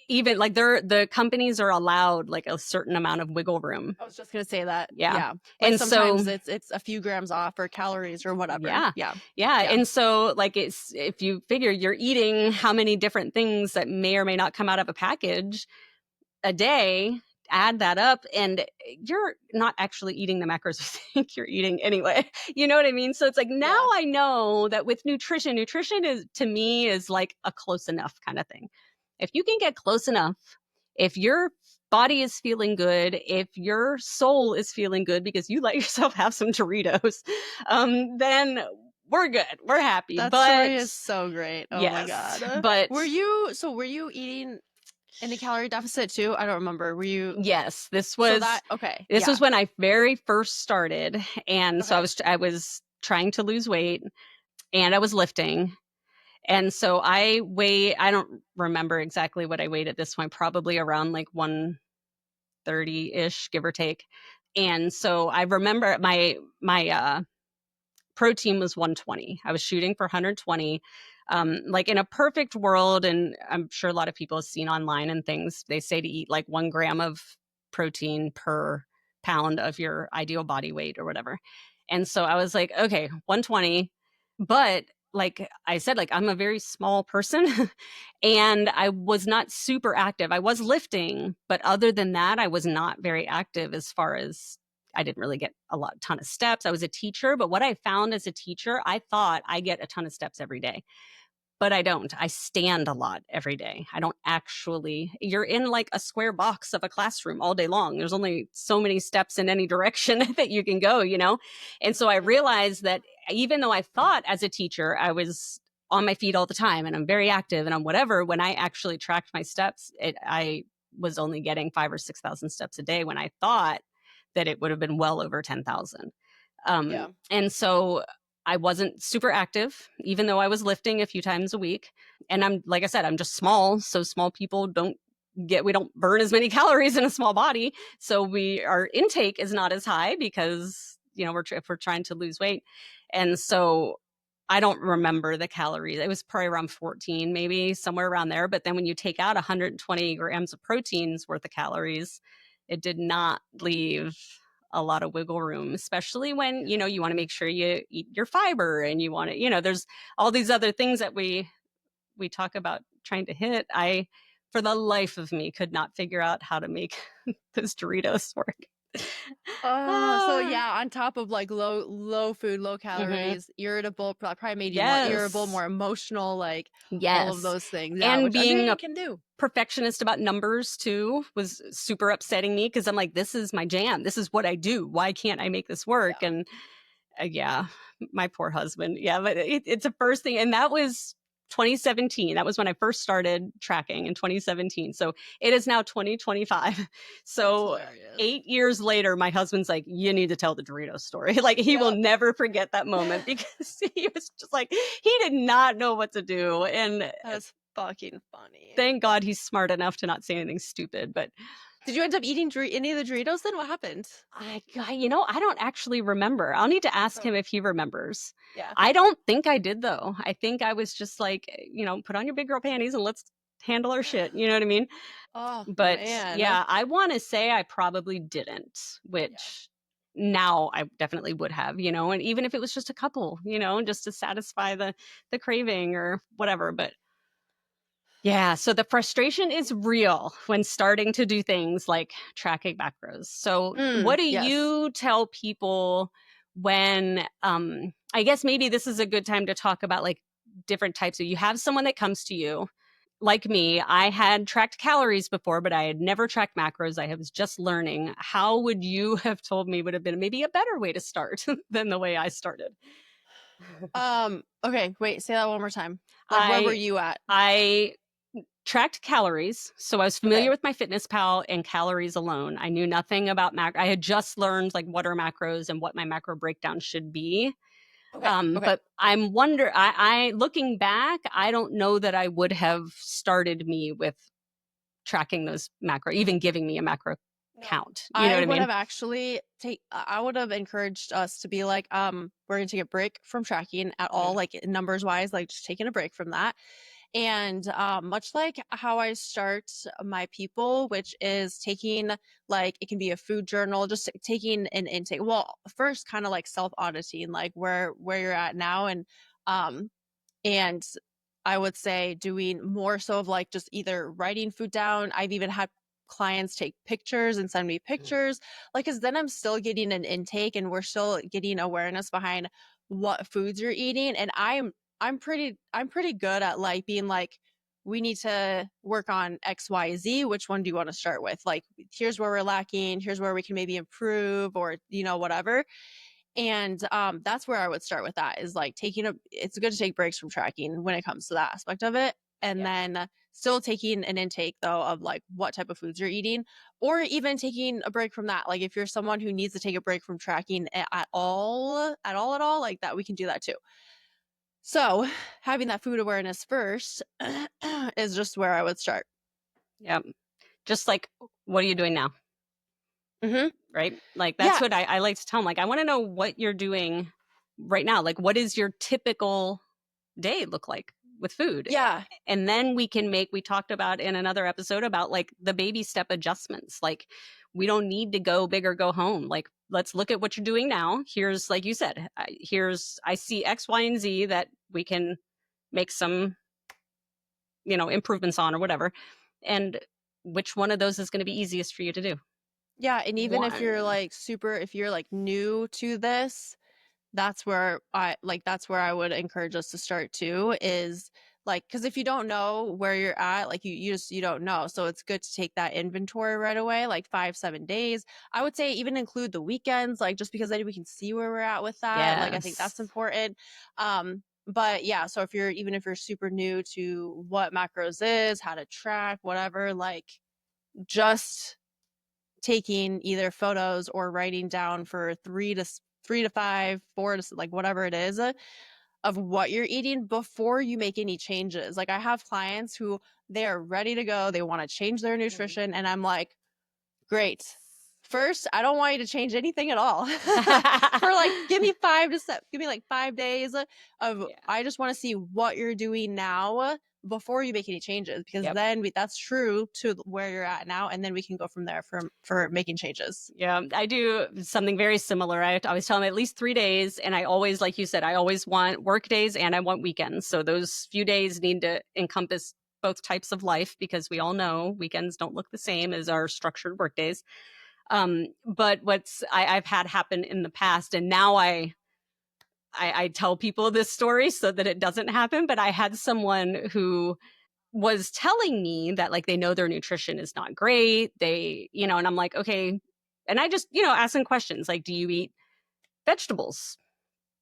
even like the companies are allowed like a certain amount of wiggle room. I was just gonna say that. Yeah. Like and sometimes so it's a few grams off or calories or whatever. Yeah. And so like if you figure you're eating how many different things that may or may not come out of a package a day, add that up, and you're not actually eating the macros you think you're eating anyway. You know what I mean? So it's like now I know that with nutrition is, to me, is like a close enough kind of thing. If you can get close enough, if your body is feeling good, if your soul is feeling good because you let yourself have some Doritos, then we're good. We're happy. That But story is so great. Oh my yes, God. but Were you eating in a calorie deficit too? I don't remember. Were you? yes, this So was that, okay. this Yeah. was when I very first started, and so Okay. I was trying to lose weight, and I was lifting. And so I don't remember exactly what I weighed at this point, probably around like 130-ish, give or take. And so I remember my protein was 120. I was shooting for 120. Like in a perfect world, and I'm sure a lot of people have seen online and things, they say to eat like 1 gram of protein per pound of your ideal body weight or whatever. And so I was like, okay, 120. But like I said, like I'm a very small person and I was not super active. I was lifting, but other than that, I was not very active as far as I didn't really get ton of steps. I was a teacher, but what I found as a teacher, I thought I get a ton of steps every day, but I don't. I stand a lot every day. I don't actually, you're in like a square box of a classroom all day long. There's only so many steps in any direction that you can go, you know? And so I realized that even though I thought as a teacher, I was on my feet all the time and I'm very active and I'm whatever, when I actually tracked my steps, I was only getting 5,000 or 6,000 steps a day when I thought that it would have been well over 10,000. Yeah. And so I wasn't super active, even though I was lifting a few times a week. And I'm, like I said, I'm just small. So small people we don't burn as many calories in a small body. So our intake is not as high because, you know, if we're trying to lose weight. And so I don't remember the calories. It was probably around 14, maybe somewhere around there. But then when you take out 120 grams of proteins worth of calories, it did not leave a lot of wiggle room, especially when, you know, you want to make sure you eat your fiber and you want to, you know, there's all these other things that we talk about trying to hit. I, for the life of me, could not figure out how to make those Doritos work. So yeah, on top of like low food, low calories, irritable, probably made you more irritable, Yes. more emotional, like all of Yes. those things. Yeah, And which being a undereating can do. perfectionist about numbers too was super upsetting me because I'm like, this is my jam. This is what I do. Why can't I make this work? Yeah. And yeah, my poor husband. Yeah, but it's a first thing. And that was 2017. That was when I first started tracking in 2017. So it is now 2025. So 8 years later, my husband's like, you need to tell the Doritos story. Like he will never forget that moment because he was just like, he did not know what to do. And That's fucking funny. thank God he's smart enough to not say anything stupid. But did you end up eating any of the Doritos then? What happened? you know, I don't actually remember. I'll need to ask him if he remembers. Yeah. I don't think I did though. I think I was just like, you know, put on your big girl panties and let's handle our shit. You know what I mean? Oh, But man. yeah, I want to say I probably didn't, which now I definitely would have, you know, and even if it was just a couple, you know, just to satisfy the craving or whatever. But yeah, so the frustration is real when starting to do things like tracking macros. So, what do yes. you tell people when I guess maybe this is a good time to talk about like different types of, you have someone that comes to you like me. I had tracked calories before, but I had never tracked macros. I was just learning. How would you have told me would have been maybe a better way to start than the way I started? Okay, wait, say that one more time. Like where were you at? I tracked calories. So I was familiar Okay. with MyFitnessPal and calories alone. I knew nothing about I had just learned like what are macros and what my macro breakdown should be. Okay. But I looking back, I don't know that I would have started me with tracking those macro, even giving me a macro count. You know I what I would mean? have actually I would have encouraged us to be like, we're gonna take a break from tracking at all, like numbers wise, like just taking a break from that. And much like how I start my people, which is taking, like, it can be a food journal, just taking an intake. Well, first kind of like self-auditing, like where you're at now. Um and I would say doing more so of like just either writing food down. I've even had clients take pictures and send me pictures, like, because then I'm still getting an intake and we're still getting awareness behind what foods you're eating. And I'm pretty good at like being like, we need to work on XYZ. Which one do you want to start with? Like, here's where we're lacking, here's where we can maybe improve, or whatever. And that's where I would start with that, is like it's good to take breaks from tracking when it comes to that aspect of it. And Yeah. then still taking an intake though of like what type of foods you're eating, or even taking a break from that. Like if you're someone who needs to take a break from tracking at all, like that, we can do that too. So having that food awareness first is just where I would start. Yeah. Just like, what are you doing now? Mm-hmm. Right? Like, that's Yeah. what I like to tell them. Like, I want to know what you're doing right now. Like, what is your typical day look like with food? Yeah. And then we talked about in another episode about like the baby step adjustments. Like, we don't need to go big or go home. Like, let's look at what you're doing now. Here's, like you said, I see X, Y, and Z that we can make some, improvements on or whatever. And which one of those is going to be easiest for you to do? Yeah. And even if you're One. like if you're like new to this, that's where I would encourage us to start too, is like, because if you don't know where you're at, like you don't know. So it's good to take that inventory right away, like 5-7 days. I would say even include the weekends, like just because then we can see where we're at with that. Like I think that's Yes. important. But yeah, so even if you're super new to what macros is, how to track, whatever, like just taking either photos or writing down for 3 to 5, 4 to like whatever it is, of what you're eating before you make any changes. Like I have clients who they are ready to go. They want to change their nutrition. And I'm like, great. First, I don't want you to change anything at all. For like, give me like 5 days of, Yeah. I just want to see what you're doing now before you make any changes, because Yep. then that's true to where you're at now. And then we can go from there for making changes. Yeah, I do something very similar. I always tell them at least 3 days. And I always, like you said, I always want work days and I want weekends. So those few days need to encompass both types of life, because we all know weekends don't look the same as our structured work days. But I've had happen in the past, and now I tell people this story so that it doesn't happen. But I had someone who was telling me that like they know their nutrition is not great. And I'm like, okay. And I just, asking questions like, do you eat vegetables?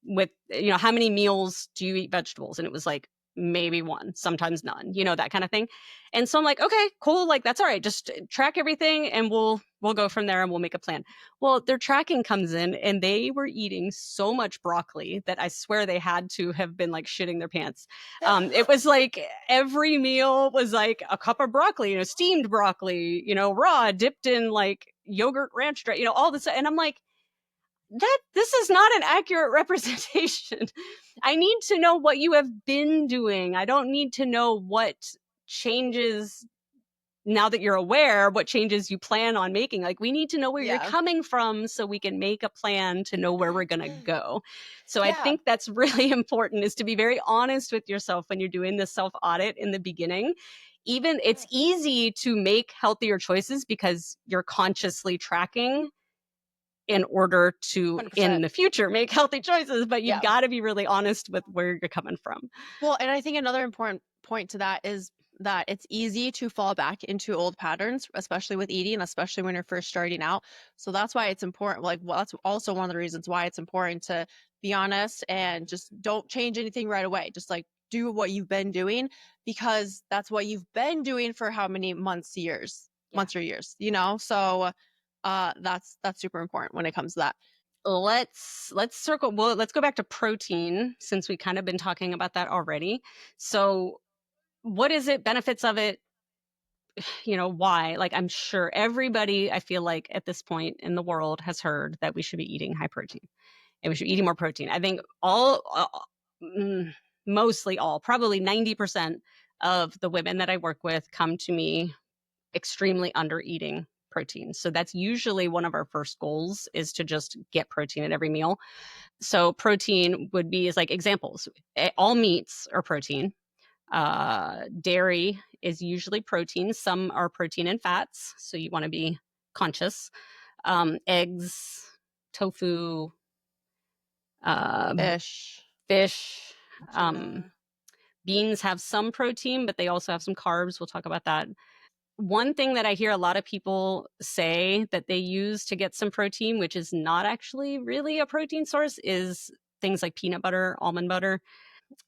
With, how many meals do you eat vegetables? And it was like, maybe one, sometimes none, that kind of thing. And so I'm like, okay, cool. Like, that's all right. Just track everything and we'll go from there and we'll make a plan. Well, their tracking comes in and they were eating so much broccoli that I swear they had to have been like shitting their pants. It was like every meal was like a cup of broccoli, steamed broccoli, raw, dipped in like yogurt ranch, all this. And I'm like, this is not an accurate representation. I need to know what you have been doing. I don't need to know what changes, now that you're aware, what changes you plan on making. Like, we need to know where you're Yeah. coming from so we can make a plan to know where we're going to go. So I Yeah. think that's really important, is to be very honest with yourself when you're doing the self audit in the beginning. Even it's easy to make healthier choices because you're consciously tracking in order to 100%. in the future make healthy choices, but you've Yeah. got to be really honest with where you're coming from. Well, and I think another important point to that is that it's easy to fall back into old patterns, especially with eating, especially when you're first starting out. So that's why it's important. Like, well, that's also one of the reasons why it's important to be honest and just don't change anything right away. Just like do what you've been doing, because that's what you've been doing for how many months, or years, So that's super important when it comes to that. Let's go back to protein, since we kind of been talking about that already. So what is it, benefits of it, why? Like, I'm sure everybody, I feel like at this point in the world, has heard that we should be eating high protein and we should be eating more protein. I think mostly all, probably 90% of the women that I work with come to me extremely under eating protein. So that's usually one of our first goals, is to just get protein at every meal. So protein would be, as like examples, all meats are protein. Dairy is usually protein. Some are protein and fats, so you want to be conscious. Eggs, tofu, Fish. fish. Tuna. Beans have some protein, but they also have some carbs. We'll talk about that. one thing that I hear a lot of people say that they use to get some protein, which is not actually really a protein source, is things like peanut butter, almond butter.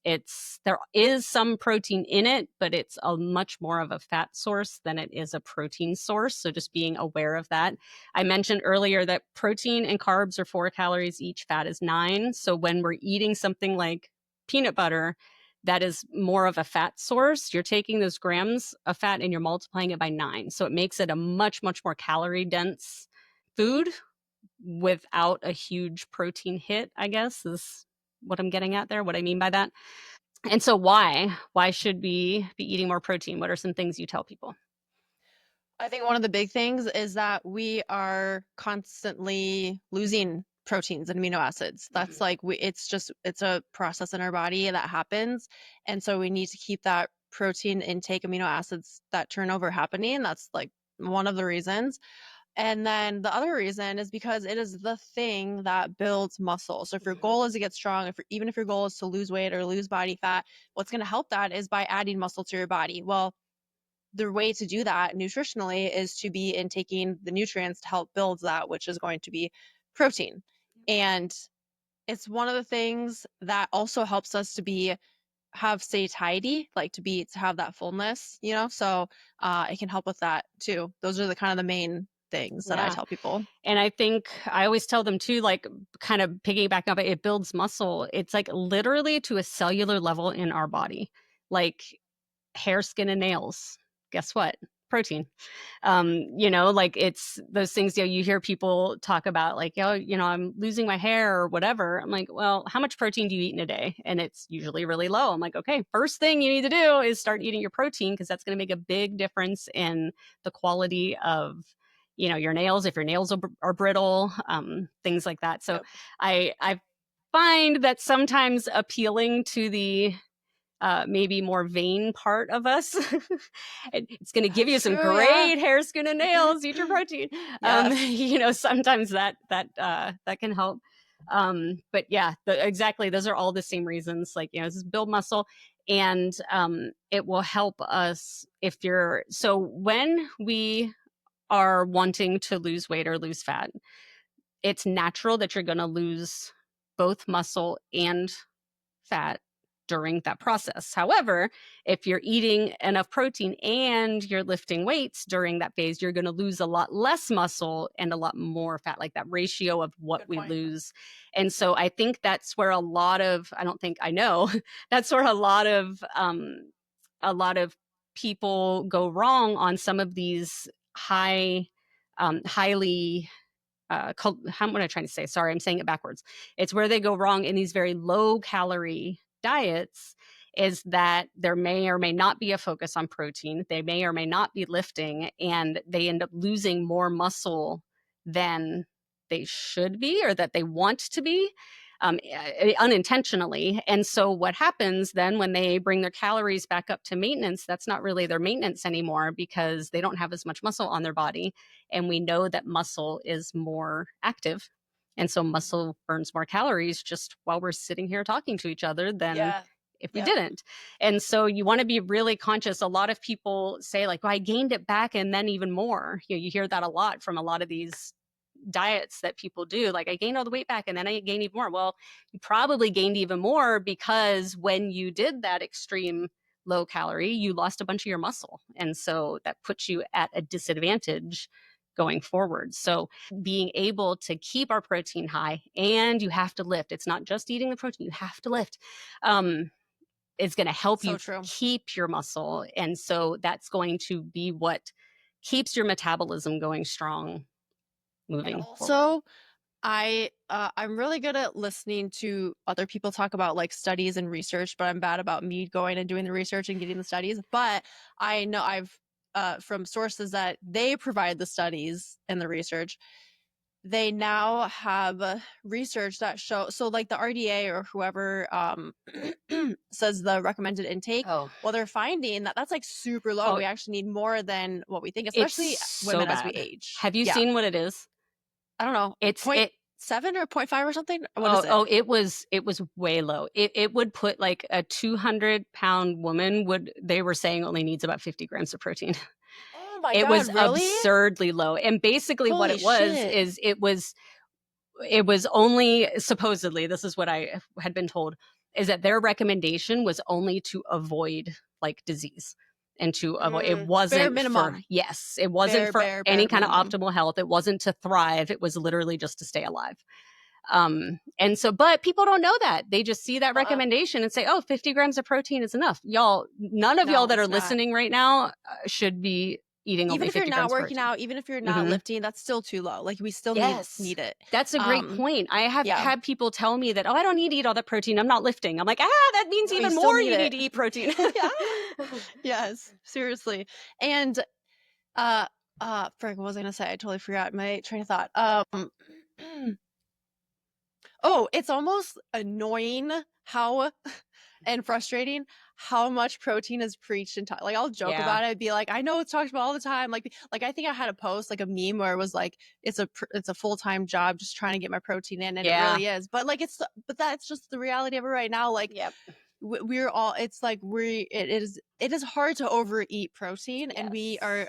There is some protein in it, but it's a much more of a fat source than it is a protein source. So just being aware of that. I mentioned earlier that protein and carbs are 4 calories each, fat is 9. So when we're eating something like peanut butter, that is more of a fat source. You're taking those grams of fat and you're multiplying it by 9. So it makes it a much, much more calorie dense food without a huge protein hit, I guess, is what I'm getting at there, what I mean by that. And so why should we be eating more protein? What are some things you tell people? I think one of the big things is that we are constantly losing proteins and amino acids. That's like it's a process in our body that happens. And so we need to keep that protein intake, amino acids, that turnover happening. That's like one of the reasons. And then the other reason is because it is the thing that builds muscle. So if your goal is to get strong, even if your goal is to lose weight or lose body fat, what's going to help that is by adding muscle to your body. Well, the way to do that nutritionally is to be intaking the nutrients to help build that, which is going to be protein. And it's one of the things that also helps us to have satiety, like to have that fullness, so it can help with that too. Those are the kind of the main things that I tell people. And I think I always tell them too, like kind of piggybacking up, it builds muscle. It's like literally to a cellular level in our body, like hair, skin, and nails. Guess what? Protein. Like it's those things, you hear people talk about like, I'm losing my hair or whatever. I'm like, well, how much protein do you eat in a day? And it's usually really low. I'm like, okay, first thing you need to do is start eating your protein, because that's going to make a big difference in the quality of, your nails, if your nails are brittle, things like that. So yep. I find that sometimes appealing to the maybe more vain part of us. It's going to give you some great hair, skin, and nails. Eat your protein. Yes. Sometimes that can help. But yeah, exactly. Those are all the same reasons. Like, this is build muscle, and it will help us when we are wanting to lose weight or lose fat, it's natural that you're going to lose both muscle and fat during that process. However, if you're eating enough protein and you're lifting weights during that phase, you're going to lose a lot less muscle and a lot more fat, like that ratio of what we lose. And so I think that's where that's where a lot of people go wrong on some of these highly what am I trying to say? Sorry, I'm saying it backwards. It's where they go wrong in these very low calorie diets, is that there may or may not be a focus on protein. They may or may not be lifting, and they end up losing more muscle than they should be or that they want to be, unintentionally. And so what happens then when they bring their calories back up to maintenance, that's not really their maintenance anymore, because they don't have as much muscle on their body. And we know that muscle is more active. And so muscle burns more calories just while we're sitting here talking to each other than if we didn't. And so you want to be really conscious. A lot of people say like, well, I gained it back and then even more. You hear that a lot from a lot of these diets that people do. Like, I gained all the weight back and then I gained even more. Well, you probably gained even more because when you did that extreme low calorie, you lost a bunch of your muscle. And so that puts you at a disadvantage going forward. So being able to keep our protein high, and you have to lift. It's not just eating the protein, you have to lift. It's going to help you keep your muscle. And so that's going to be what keeps your metabolism going strong moving forward. So I'm really good at listening to other people talk about like studies and research, but I'm bad about me going and doing the research and getting the studies. But I know I've from sources that they provide the studies and the research, they now have research that so like the RDA or whoever says the recommended intake. Well, they're finding that that's like super low. We actually need more than what we think, especially women as we age. Have you seen what it is? I don't know. It's 0.7 or 0.5 or something. What is it? It was way low. It would put like a 200-pound woman they were saying only needs about 50 grams of protein. my It God, was really? absurdly low. And basically what Holy it was shit. is it was only, supposedly, this is what I had been told, is that their recommendation was only to avoid like disease and to avoid, it Bare wasn't for, minimum. yes, it wasn't for Bare any kind of minimum. optimal health. It wasn't to thrive. It was literally just to stay alive. And so, but people don't know that. They just see that recommendation and say, oh, 50 grams of protein is enough. Y'all, none of y'all that are listening right now should be eating only Even if you're 50 not grams of working protein. out, even if you're not lifting, that's still too low. Like we still Yes. need it. That's a great point. I have had people tell me that, oh, I don't need to eat all that protein. I'm not lifting. I'm like, that means No, even more you need to eat protein. Yes, seriously. And frick, what was I gonna say? I totally forgot my train of thought. Oh, it's almost annoying how and frustrating how much protein is preached and like I'll joke about it, be like, I know it's talked about all the time. Like I think I had a post, like a meme where it was like, it's a full-time job just trying to get my protein in, and it really is. But like but that's just the reality of it right now. Like we're all, it's like it is hard to overeat protein, and we are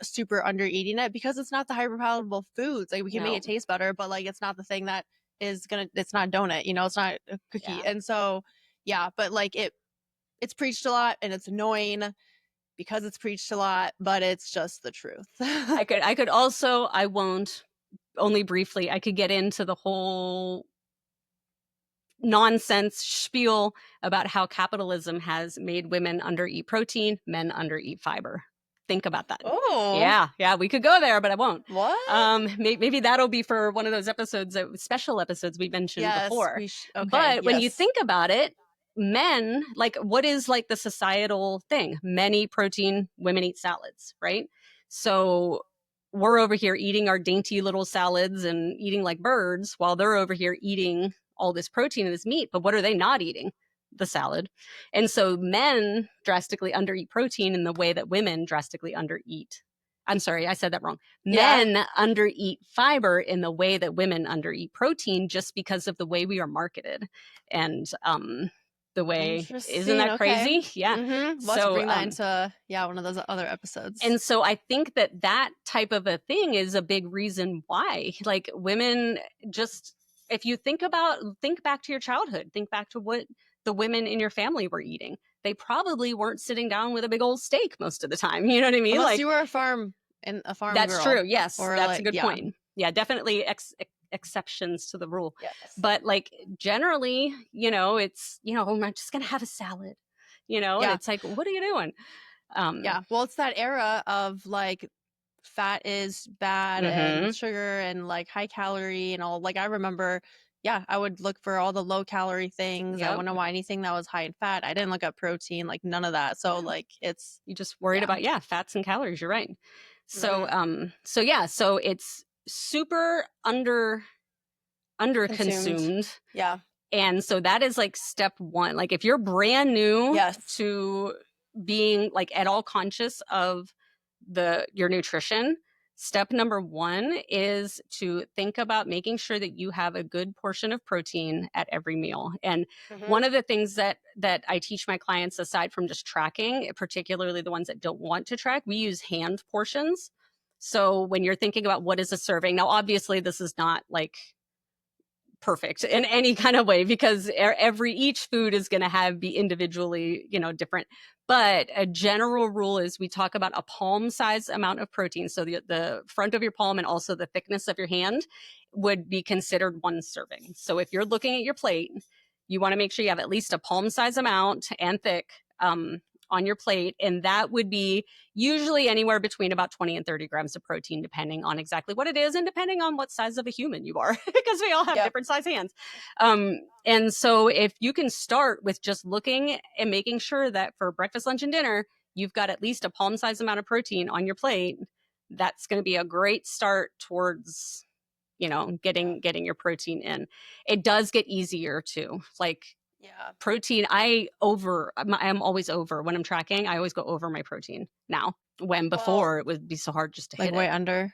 super under eating it because it's not the hyper palatable foods. Like we can make it taste better, but like it's not the thing that is it's not donut, it's not a cookie. And so but like it's preached a lot, and it's annoying because it's preached a lot, but it's just the truth. I could also, I won't, only briefly, I could get into the whole nonsense spiel about how capitalism has made women undereat protein, men undereat fiber. Think about that. Oh. Yeah, we could go there, but I won't. What? Maybe that'll be for one of those episodes, special episodes we mentioned before. But when you think about it, men, like, what is like the societal thing? Men eat protein, women eat salads, right? So we're over here eating our dainty little salads and eating like birds while they're over here eating all this protein and this meat. But what are they not eating? The salad. And so men drastically undereat protein in the way that women drastically undereat. I'm sorry, I said that wrong. Men undereat fiber in the way that women undereat protein, just because of the way we are marketed. And the way, isn't that crazy? Yeah. Mm-hmm. Let's bring that into one of those other episodes. And so I think that type of a thing is a big reason why, like, women just, if you think back to your childhood, think back to what the women in your family were eating. They probably weren't sitting down with a big old steak most of the time. You know what I mean? Unless you were a farm that's girl. true. Yes, that's a good point. Yeah, definitely exceptions to the rule. Yes. But like generally, it's, I'm just gonna have a salad, and it's like, what are you doing? Well, it's that era of like fat is bad and sugar and like high calorie and all. Like I remember, I would look for all the low calorie things. I wouldn't want anything that was high in fat. I didn't look up protein, like none of that. So like it's, you just worried about fats and calories. You're right. So so it's super under consumed. Yeah. And so that is like step one. Like if you're brand new to being like at all conscious of your nutrition, step number one is to think about making sure that you have a good portion of protein at every meal. And one of the things that I teach my clients, aside from just tracking, particularly the ones that don't want to track, we use hand portions. So when you're thinking about what is a serving, now obviously this is not like perfect in any kind of way, because each food is going to be individually, different. But a general rule is we talk about a palm size amount of protein. So the front of your palm and also the thickness of your hand would be considered one serving. So if you're looking at your plate, you want to make sure you have at least a palm size amount and thick on your plate. And that would be usually anywhere between about 20 and 30 grams of protein, depending on exactly what it is and depending on what size of a human you are, because we all have different size hands. And so if you can start with just looking and making sure that for breakfast, lunch, and dinner, you've got at least a palm size amount of protein on your plate, that's going to be a great start towards, getting your protein in. It does get easier too. Like, protein, I'm always over when I'm tracking. I always go over my protein now, when before it would be so hard just to hit way it. under.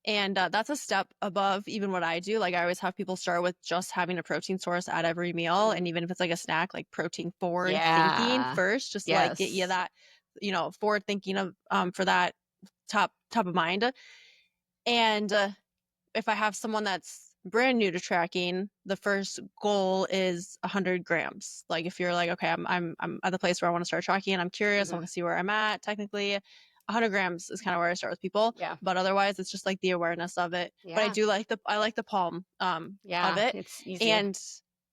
And that's a step above even what I do. Like I always have people start with just having a protein source at every meal, and even if it's like a snack, like protein forward thinking first, just to like get you that, forward thinking of for that top of mind. And if I have someone that's brand new to tracking, the first goal is 100 grams. Like if you're like, okay, I'm at the place where I want to start tracking and I'm curious, I want to see where I'm at. Technically, 100 grams is kind of where I start with people. Yeah. But otherwise, it's just like the awareness of it. But I Yeah. do like I like the palm of Yeah. it. It's easy. And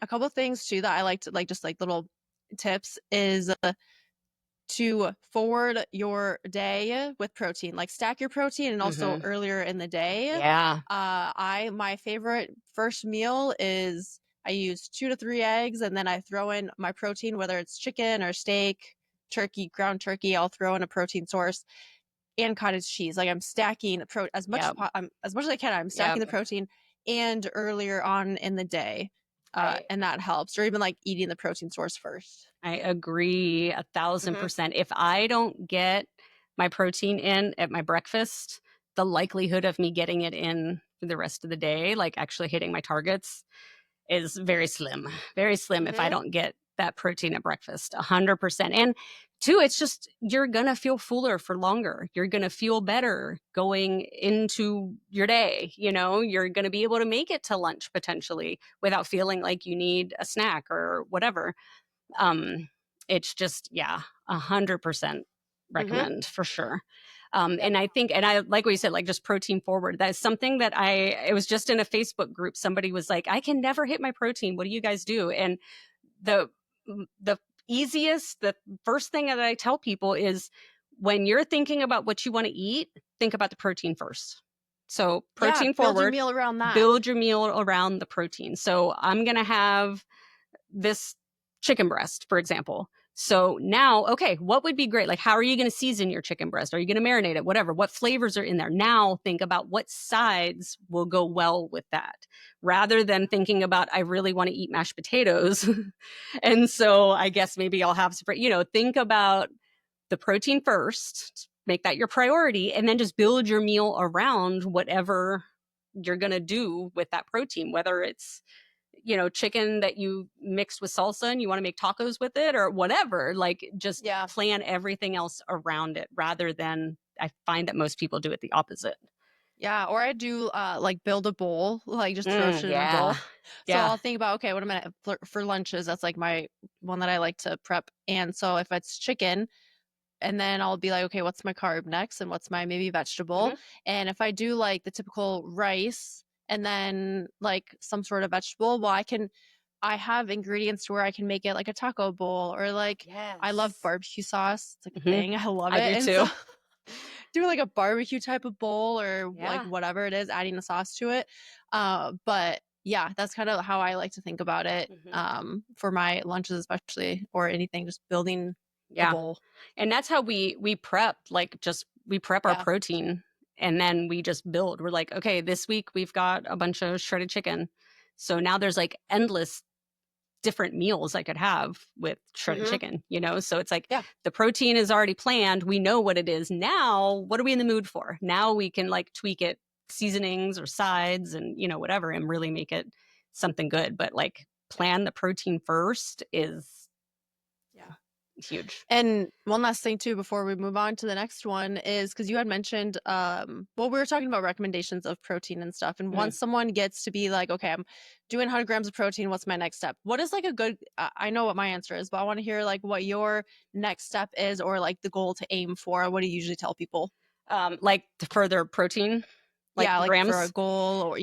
a couple of things too that I like to like just like little tips is to forward your day with protein, like stack your protein and also earlier in the day. Yeah. My favorite first meal is I use 2 to 3 eggs and then I throw in my protein, whether it's chicken or steak, turkey, ground turkey, I'll throw in a protein source and cottage cheese. Like I'm stacking as much as much as I can. I'm stacking the protein and earlier on in the day. And that helps, or even like eating the protein source first. I agree 1,000%. If I don't get my protein in at my breakfast, the likelihood of me getting it in for the rest of the day, like actually hitting my targets, is very slim. Very slim if I don't get that protein at breakfast. 100%. And two, it's just you're gonna feel fuller for longer. You're gonna feel better going into your day. You know, you're gonna be able to make it to lunch potentially without feeling like you need a snack or whatever. It's just 100% recommend for sure. And I think, and I like what you said, like just protein forward. That's something that it was just in a Facebook group. Somebody was like, I can never hit my protein. What do you guys do? And the first thing that I tell people is when you're thinking about what you want to eat, think about the protein first. So protein forward, build your meal around that. Build your meal around the protein. So I'm going to have this chicken breast, for example. So now, okay, what would be great? Like, how are you going to season your chicken breast? Are you going to marinate it? Whatever. What flavors are in there? Now think about what sides will go well with that, rather than thinking about, I really want to eat mashed potatoes. And so I guess maybe I'll have, think about the protein first, make that your priority, and then just build your meal around whatever you're going to do with that protein, whether it's chicken that you mixed with salsa and you want to make tacos with it or whatever, like just plan everything else around it, rather than, I find that most people do it the opposite. Yeah. Or I do like build a bowl, like just throw shit in a bowl. So I'll think about, okay, what am I gonna for lunches? That's like my one that I like to prep. And so if it's chicken, and then I'll be like, okay, what's my carb next? And what's my maybe vegetable? And if I do like the typical rice and then like some sort of vegetable, well, I have ingredients to where I can make it like a taco bowl or like, I love barbecue sauce. It's like a thing. I love it. I do too. So, do like a barbecue type of bowl or like whatever it is, adding a sauce to it. But yeah, that's kind of how I like to think about it for my lunches, especially, or anything, just building a bowl. And that's how we prep, like we prep our protein and then we just build. We're like, okay, this week we've got a bunch of shredded chicken. So now there's like endless different meals I could have with shredded chicken, So it's like the protein is already planned. We know what it is. Now, what are we in the mood for? Now we can like tweak it, seasonings or sides and, whatever, and really make it something good. But like plan the protein first is huge. And one last thing too before we move on to the next one is because you had mentioned we were talking about recommendations of protein and stuff, and once someone gets to be like, okay, I'm doing 100 grams of protein, what's my next step? What is like a good I know what my answer is, but I want to hear like what your next step is, or like the goal to aim for. What do you usually tell people? Like to further protein, like grams? Like for a goal, or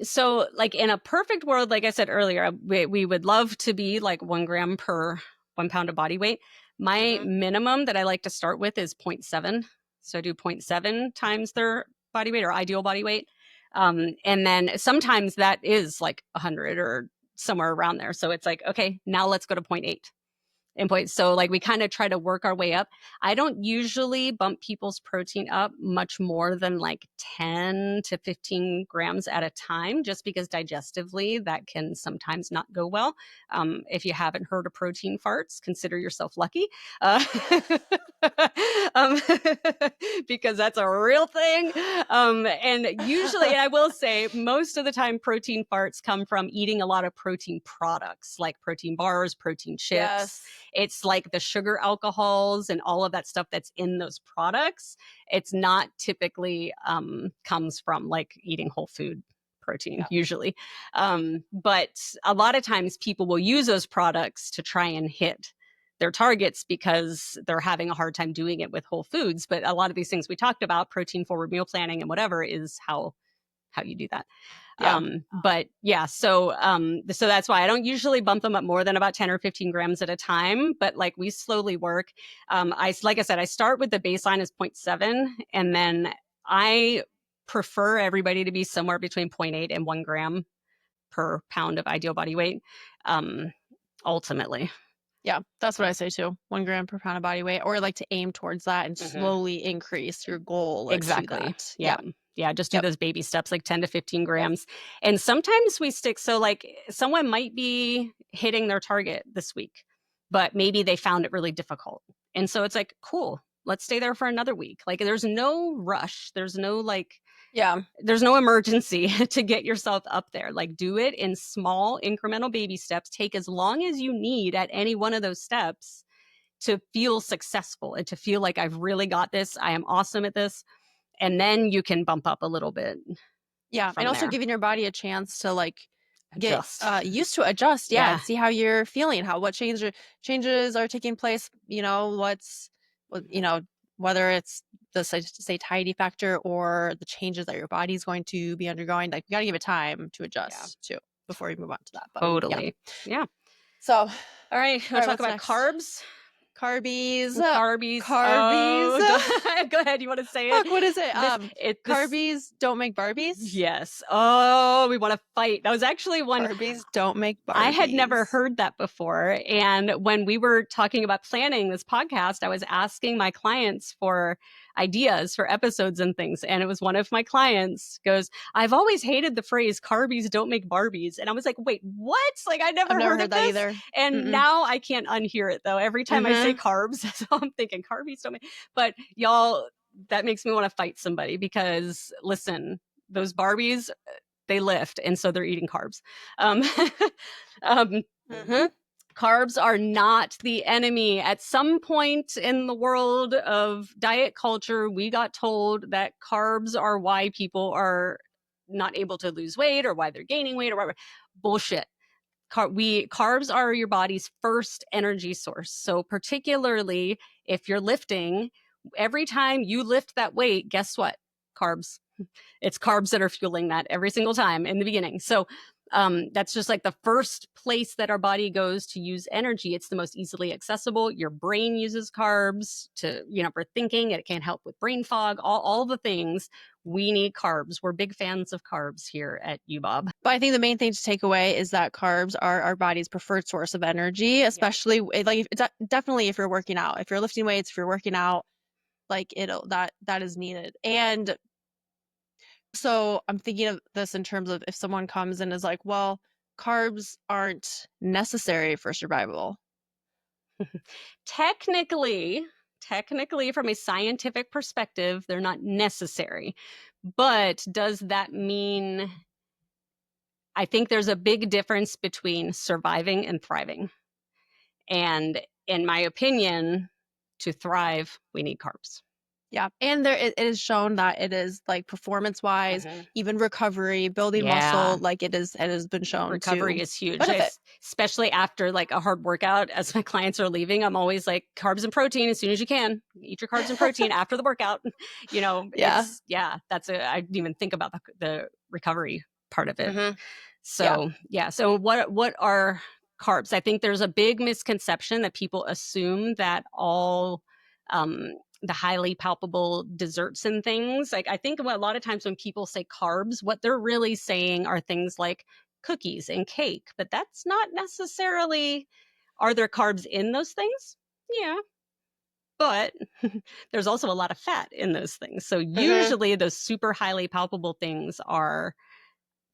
so like in a perfect world, like I said earlier, we would love to be like 1 gram per 1 pound of body weight. My minimum that I like to start with is 0.7. So I do 0.7 times their body weight or ideal body weight. And then sometimes that is like 100 or somewhere around there. So it's like, okay, now let's go to 0.8. So like we kind of try to work our way up. I don't usually bump people's protein up much more than like 10 to 15 grams at a time, just because digestively that can sometimes not go well. If you haven't heard of protein farts, consider yourself lucky, because that's a real thing. And usually, and I will say most of the time protein farts come from eating a lot of protein products like protein bars, protein chips. It's like the sugar alcohols and all of that stuff that's in those products. It's not typically comes from like eating whole food protein usually. But a lot of times people will use those products to try and hit their targets because they're having a hard time doing it with whole foods. But a lot of these things we talked about, protein forward meal planning and whatever, is how you do that. But yeah, so that's why I don't usually bump them up more than about 10 or 15 grams at a time, but like we slowly work. Like I said, I start with the baseline as 0.7, and then I prefer everybody to be somewhere between 0.8 and 1 gram per pound of ideal body weight. Ultimately. Yeah, that's what I say too. 1 gram per pound of body weight, or like to aim towards that and slowly increase your goal. Exactly. To that. Yeah. Just do those baby steps, like 10 to 15 grams. And sometimes we stick. So like someone might be hitting their target this week, but maybe they found it really difficult. And so it's like, cool, let's stay there for another week. Like there's no rush. There's no like, there's no emergency to get yourself up there. Like do it in small incremental baby steps. Take as long as you need at any one of those steps to feel successful and to feel like I've really got this. I am awesome at this. And then you can bump up a little bit. And also giving your body a chance to like adjust. Get used to adjust. And see how you're feeling, what changes are taking place. Whether it's the satiety factor or the changes that your body's going to be undergoing. Like you got to give it time to adjust too before you move on to that. But, totally. Yeah. So, all right, we'll talk about next? Carbs. Carbies. Oh, go ahead. You want to say it? Fuck, what is it? Carbies don't make Barbies? Yes. Oh, we want to fight. That was actually one. Carbies don't make Barbies. I had never heard that before. And when we were talking about planning this podcast, I was asking my clients for ideas for episodes and things. And it was one of my clients goes, I've always hated the phrase carbies don't make Barbies. And I was like, wait, what? Like I've never heard of that either. And now I can't unhear it though. Every time I say carbs, so I'm thinking carbies don't make, but y'all, that makes me want to fight somebody because listen, those Barbies, they lift. And so they're eating carbs. Carbs are not the enemy. At some point in the world of diet culture, we got told that carbs are why people are not able to lose weight or why they're gaining weight or whatever. Bullshit. Carbs are your body's first energy source. So particularly if you're lifting, every time you lift that weight, guess what? Carbs. It's carbs that are fueling that every single time in the beginning. So that's just like the first place that our body goes to use energy. It's the most easily accessible. Your brain uses carbs to, for thinking. It can help with brain fog, all the things. We need carbs. We're big fans of carbs here at UBOB. But I think the main thing to take away is that carbs are our body's preferred source of energy, especially like definitely if you're working out, if you're lifting weights, if you're working out, like that is needed. And so I'm thinking of this in terms of if someone comes and is like, well, carbs aren't necessary for survival. Technically, from a scientific perspective, they're not necessary. But does that mean, I think there's a big difference between surviving and thriving. And in my opinion, to thrive, we need carbs. Yeah. And it is shown that it is like performance wise, even recovery, building muscle, like it has been shown. Recovery is huge, especially after like a hard workout. As my clients are leaving, I'm always like carbs and protein as soon as you can. Eat your carbs and protein after the workout. I didn't even think about the recovery part of it. So what are carbs? I think there's a big misconception that people assume that all the highly palpable desserts and things. Like I think a lot of times when people say carbs, what they're really saying are things like cookies and cake, but that's not necessarily, are there carbs in those things? Yeah. But there's also a lot of fat in those things. So usually those super highly palpable things are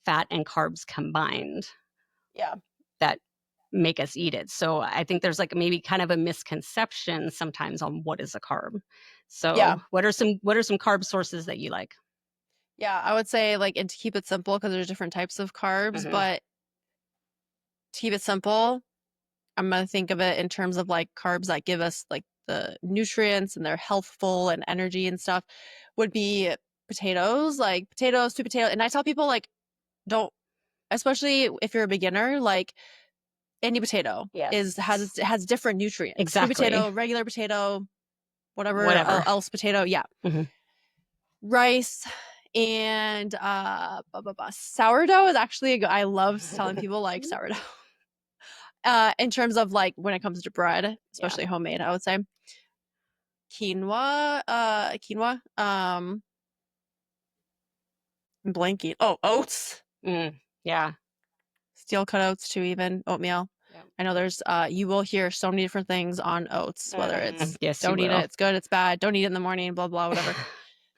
fat and carbs combined. Yeah. That make us eat it. So I think there's like maybe kind of a misconception sometimes on what is a carb. So what are some carb sources that you like? Yeah, I would say like, and to keep it simple, because there's different types of carbs, but to keep it simple, I'm going to think of it in terms of like carbs that give us like the nutrients and they're healthful and energy and stuff, would be potatoes, like potatoes, sweet potato. And I tell people like, don't, especially if you're a beginner, like any potato has different nutrients. Exactly. Sweet potato, regular potato, whatever. Else potato. Yeah. Mm-hmm. Rice and sourdough is actually I love telling people like sourdough. In terms of like when it comes to bread, especially homemade, I would say quinoa. I'm blanking. Oh, oats. Yeah. Steel cut oats too, even oatmeal. Yep. I know there's you will hear so many different things on oats, whether it's don't eat it, it's good, it's bad, don't eat it in the morning, blah blah, whatever.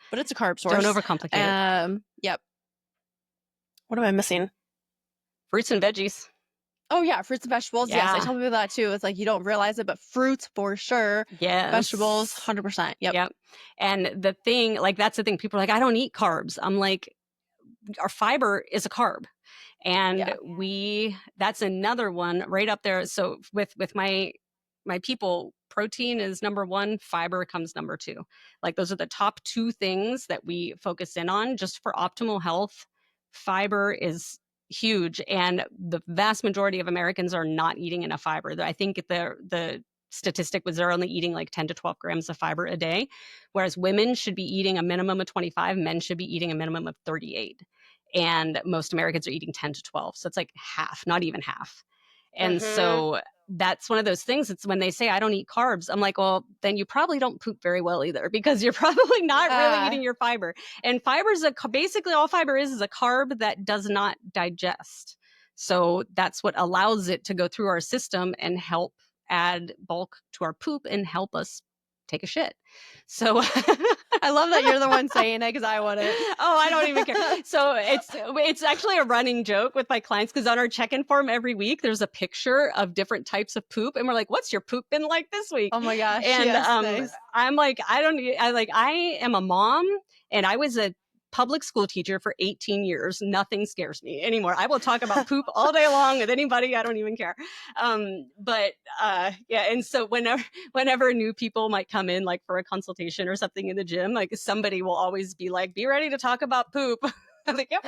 But it's a carb source. Don't overcomplicate it. Yep. What am I missing? Fruits and veggies. Oh yeah, fruits and vegetables. Yeah. Yes, I tell people that too. It's like you don't realize it, but fruits for sure. Yes. Vegetables, 100%. Yep. And the thing, like that's the thing. People are like, I don't eat carbs. I'm like, our fiber is a carb. And that's another one right up there. So with my people, protein is number one, fiber comes number two. Like those are the top two things that we focus in on just for optimal health. Fiber is huge. And the vast majority of Americans are not eating enough fiber. I think the statistic was they're only eating like 10 to 12 grams of fiber a day, whereas women should be eating a minimum of 25, men should be eating a minimum of 38. And most Americans are eating 10 to 12. So it's like half, not even half. And so that's one of those things. It's when they say, I don't eat carbs. I'm like, well, then you probably don't poop very well either, because you're probably not really eating your fiber. And fiber is basically all fiber is a carb that does not digest. So that's what allows it to go through our system and help add bulk to our poop and help us take a shit. So I love that you're the one saying it, because I wouldn't. Oh, I don't even care. So it's actually a running joke with my clients, because on our check-in form every week, there's a picture of different types of poop. And we're like, what's your poop been like this week? Oh my gosh. And nice. I'm like, I am a mom, and I was a public school teacher for 18 years. Nothing scares me anymore. I will talk about poop all day long with anybody. I don't even care. And so whenever new people might come in, like for a consultation or something in the gym, like somebody will always be like, be ready to talk about poop. I'm like, yep.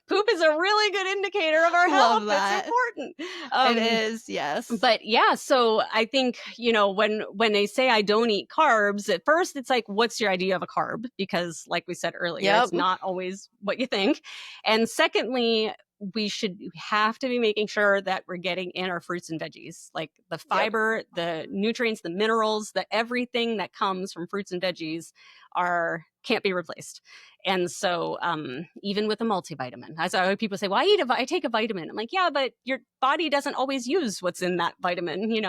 Poop is a really good indicator of our health. It's important. It is, yes. But yeah, so I think, when they say I don't eat carbs, at first it's like, what's your idea of a carb? Because like we said earlier, it's not always what you think. And secondly, we have to be making sure that we're getting in our fruits and veggies, like the fiber, the nutrients, the minerals, everything that comes from fruits and veggies can't be replaced. And so even with a multivitamin, as I heard people say, well, I take a vitamin. I'm like, yeah, but your body doesn't always use what's in that vitamin. It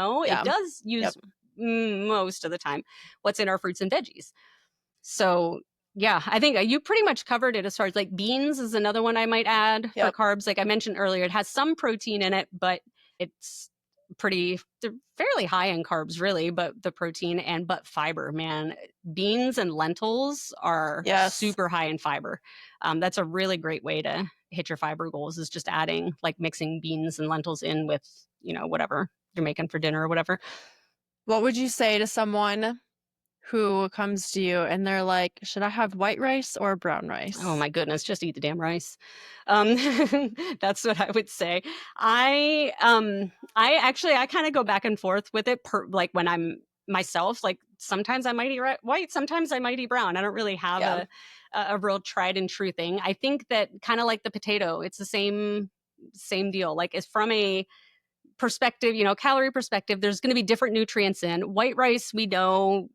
does use most of the time what's in our fruits and veggies. So yeah, I think you pretty much covered it. As far as like beans is another one I might add for carbs. Like I mentioned earlier, it has some protein in it, but it's they're fairly high in carbs really, but the protein but fiber, man, beans and lentils are super high in fiber. That's a really great way to hit your fiber goals, is just mixing beans and lentils in with, whatever you're making for dinner or whatever. What would you say to someone who comes to you and they're like, should I have white rice or brown rice? Oh my goodness, just eat the damn rice. That's what I would say. I kind of go back and forth with it like when I'm myself, like sometimes I might eat white, sometimes I might eat brown. I don't really have a real tried and true thing. I think that kind of like the potato, it's the same deal. Like it's from a perspective, calorie perspective, there's going to be different nutrients in white rice. We know,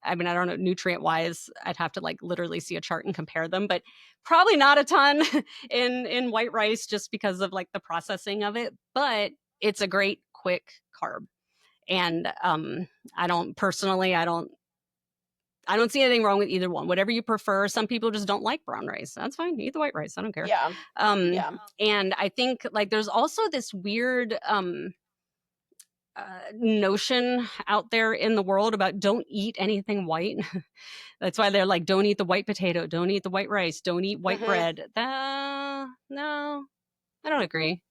I mean, I don't know, nutrient wise, I'd have to like literally see a chart and compare them, but probably not a ton in white rice just because of like the processing of it, but it's a great quick carb. And I don't see anything wrong with either one. Whatever you prefer. Some people just don't like brown rice. That's fine. Eat the white rice. I don't care. Yeah. And I think like there's also this weird notion out there in the world about don't eat anything white. That's why they're like, don't eat the white potato, don't eat the white rice, don't eat white bread. No, I don't agree.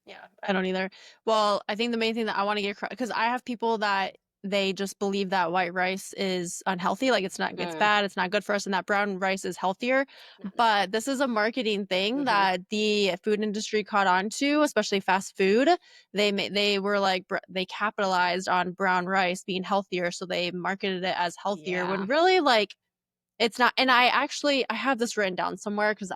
Yeah, I don't either. Well, I think the main thing that I want to get because I have people that they just believe that white rice is unhealthy, like it's Mm, bad, it's not good for us, and that brown rice is healthier. not But this is a marketing thing necessarily. that the food industry caught on to, especially fast food. They were like they capitalized on brown rice being healthier, so they marketed it as healthier Yeah. when really like it's not. And I have this written down somewhere because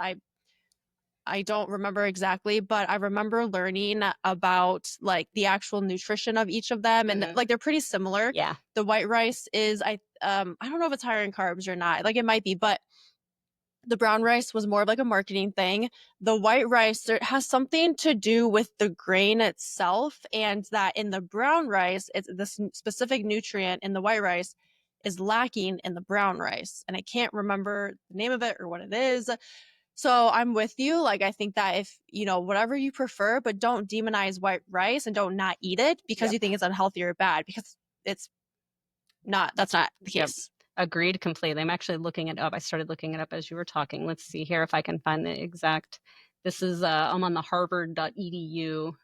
I don't remember exactly, but I remember learning about like the actual nutrition of each of them, and Mhm. like they're pretty similar. Yeah. The white rice is I don't know if it's higher in carbs or not. Like it might be, but the brown rice was more of like a marketing thing. The white rice there has something to do with the grain itself, and that in the brown rice, it's this specific nutrient in the white rice is lacking in the brown rice, and I can't remember the name of it or what it is. So I'm with you. Like, I think that if, whatever you prefer, but don't demonize white rice and don't not eat it because you Yep. think it's unhealthy or bad because it's not, that's not the Yep. case. Agreed completely. I'm actually looking it up. I started looking it up as you were talking. Let's see here if I can find the exact. This is I'm on the harvard.edu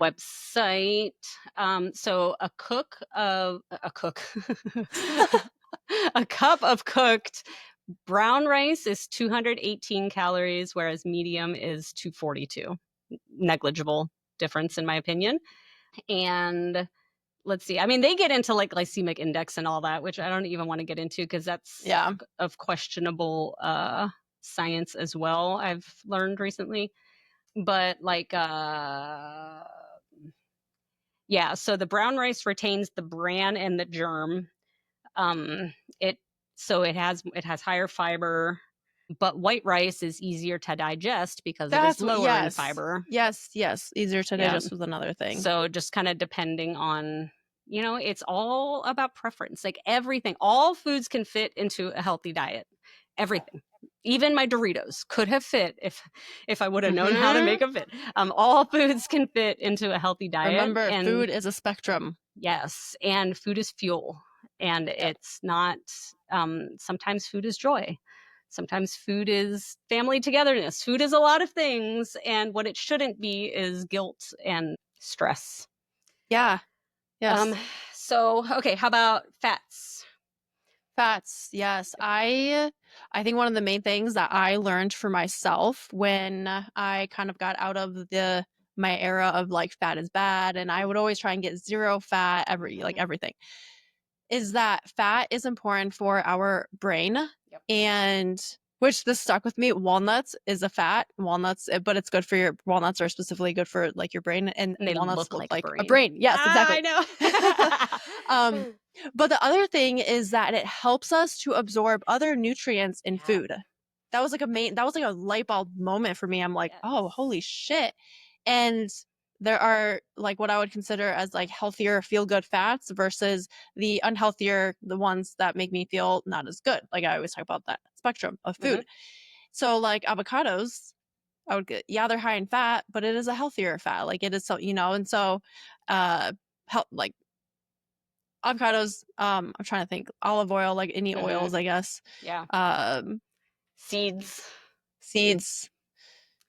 website. So a cook a cup of cooked brown rice is 218 calories, whereas medium is 242. Negligible difference in my opinion. And let's see. I mean, they get into like glycemic index and all that, which I don't even want to get into because that's Yeah. of questionable science as well. I've learned recently, but like yeah. So the brown rice retains the bran and the germ. Um, it it has higher fiber, but white rice is easier to digest because it is That's what, lower in yes. fiber. Yes. Yes. Easier to Yeah. digest was another thing. So just kind of depending on, it's all about preference. Like everything, all foods can fit into a healthy diet. Everything. Even my Doritos could have fit if I would have known how to make them fit. All foods can fit into a healthy diet. Remember, And food is a spectrum. yes, and food is fuel. And Yep. it's not, sometimes food is joy. Sometimes food is family togetherness. Food is a lot of things. And what it shouldn't be is guilt and stress. Yeah. Um, Yes. so okay, how about fats? Fats, yes. I think one of the main things that I learned for myself when I kind of got out of my era of like fat is bad and I would always try and get zero fat everything is that fat is important for our brain, Yep. and which this stuck with me. Walnuts is a fat. Walnuts, but it's good for walnuts are specifically good for like your brain, and And they walnuts look look like a like a brain. brain. Yes, exactly. I um, know. but the other thing is that it helps us to absorb other nutrients in Yeah. food. That was like a light bulb moment for me. I'm like, oh, Yes. holy shit. And there are like what I would consider as like healthier feel good fats versus the unhealthier, the ones that make me feel not as good. Like I always talk about that spectrum of Mhm. food. So like avocados, I would get, yeah, they're high in fat, but it is a healthier fat. Like it is so, and so help like avocados, I'm trying to think, olive oil, like any Mhm. oils, I guess. Yeah. Um, Seeds, seeds.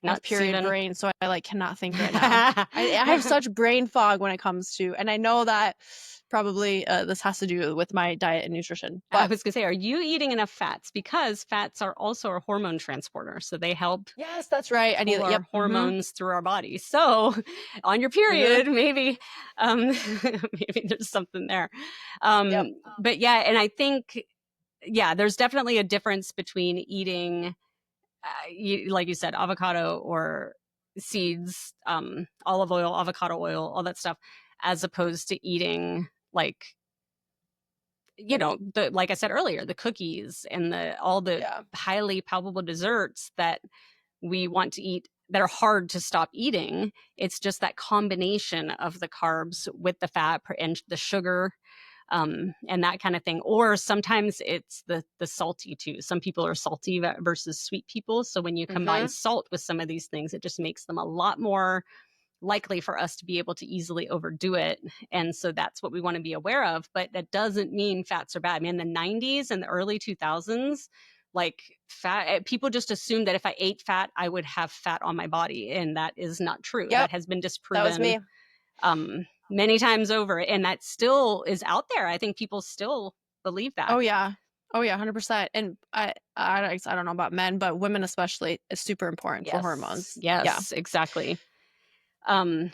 I have nuts, period even. brain, so I like cannot think right now. I have such brain fog when it comes to, and I know that probably this has to do with my diet and nutrition. I But was gonna say, are you eating enough fats? Because fats are also a hormone transporter, so they help yes, that's right. I need pull it. our Yep. hormones through our body. So, on your period, maybe, maybe there's something there. Yep. But yeah, and I think, yeah, there's definitely a difference between eating, like you said, avocado or seeds, olive oil, avocado oil, all that stuff, as opposed to eating like, like I said earlier, the cookies and all the Yeah. highly palpable desserts that we want to eat that are hard to stop eating. It's just that combination of the carbs with the fat and the sugar, and that kind of thing. Or sometimes it's the salty too. Some people are salty versus sweet people. So when you combine salt with some of these things, it just makes them a lot more likely for us to be able to easily overdo it. And so that's what we want to be aware of. But that doesn't mean fats are bad. I mean, in the 90s and the early 2000s, like fat. People just assume that if I ate fat, I would have fat on my body. And that is not true. Yep. That has been That was disproven me. Many times over. And that still is out there. I think people still believe that. Oh yeah. Oh yeah, 100%. And I don't know about men, but women especially is super important for hormones. Yes, exactly.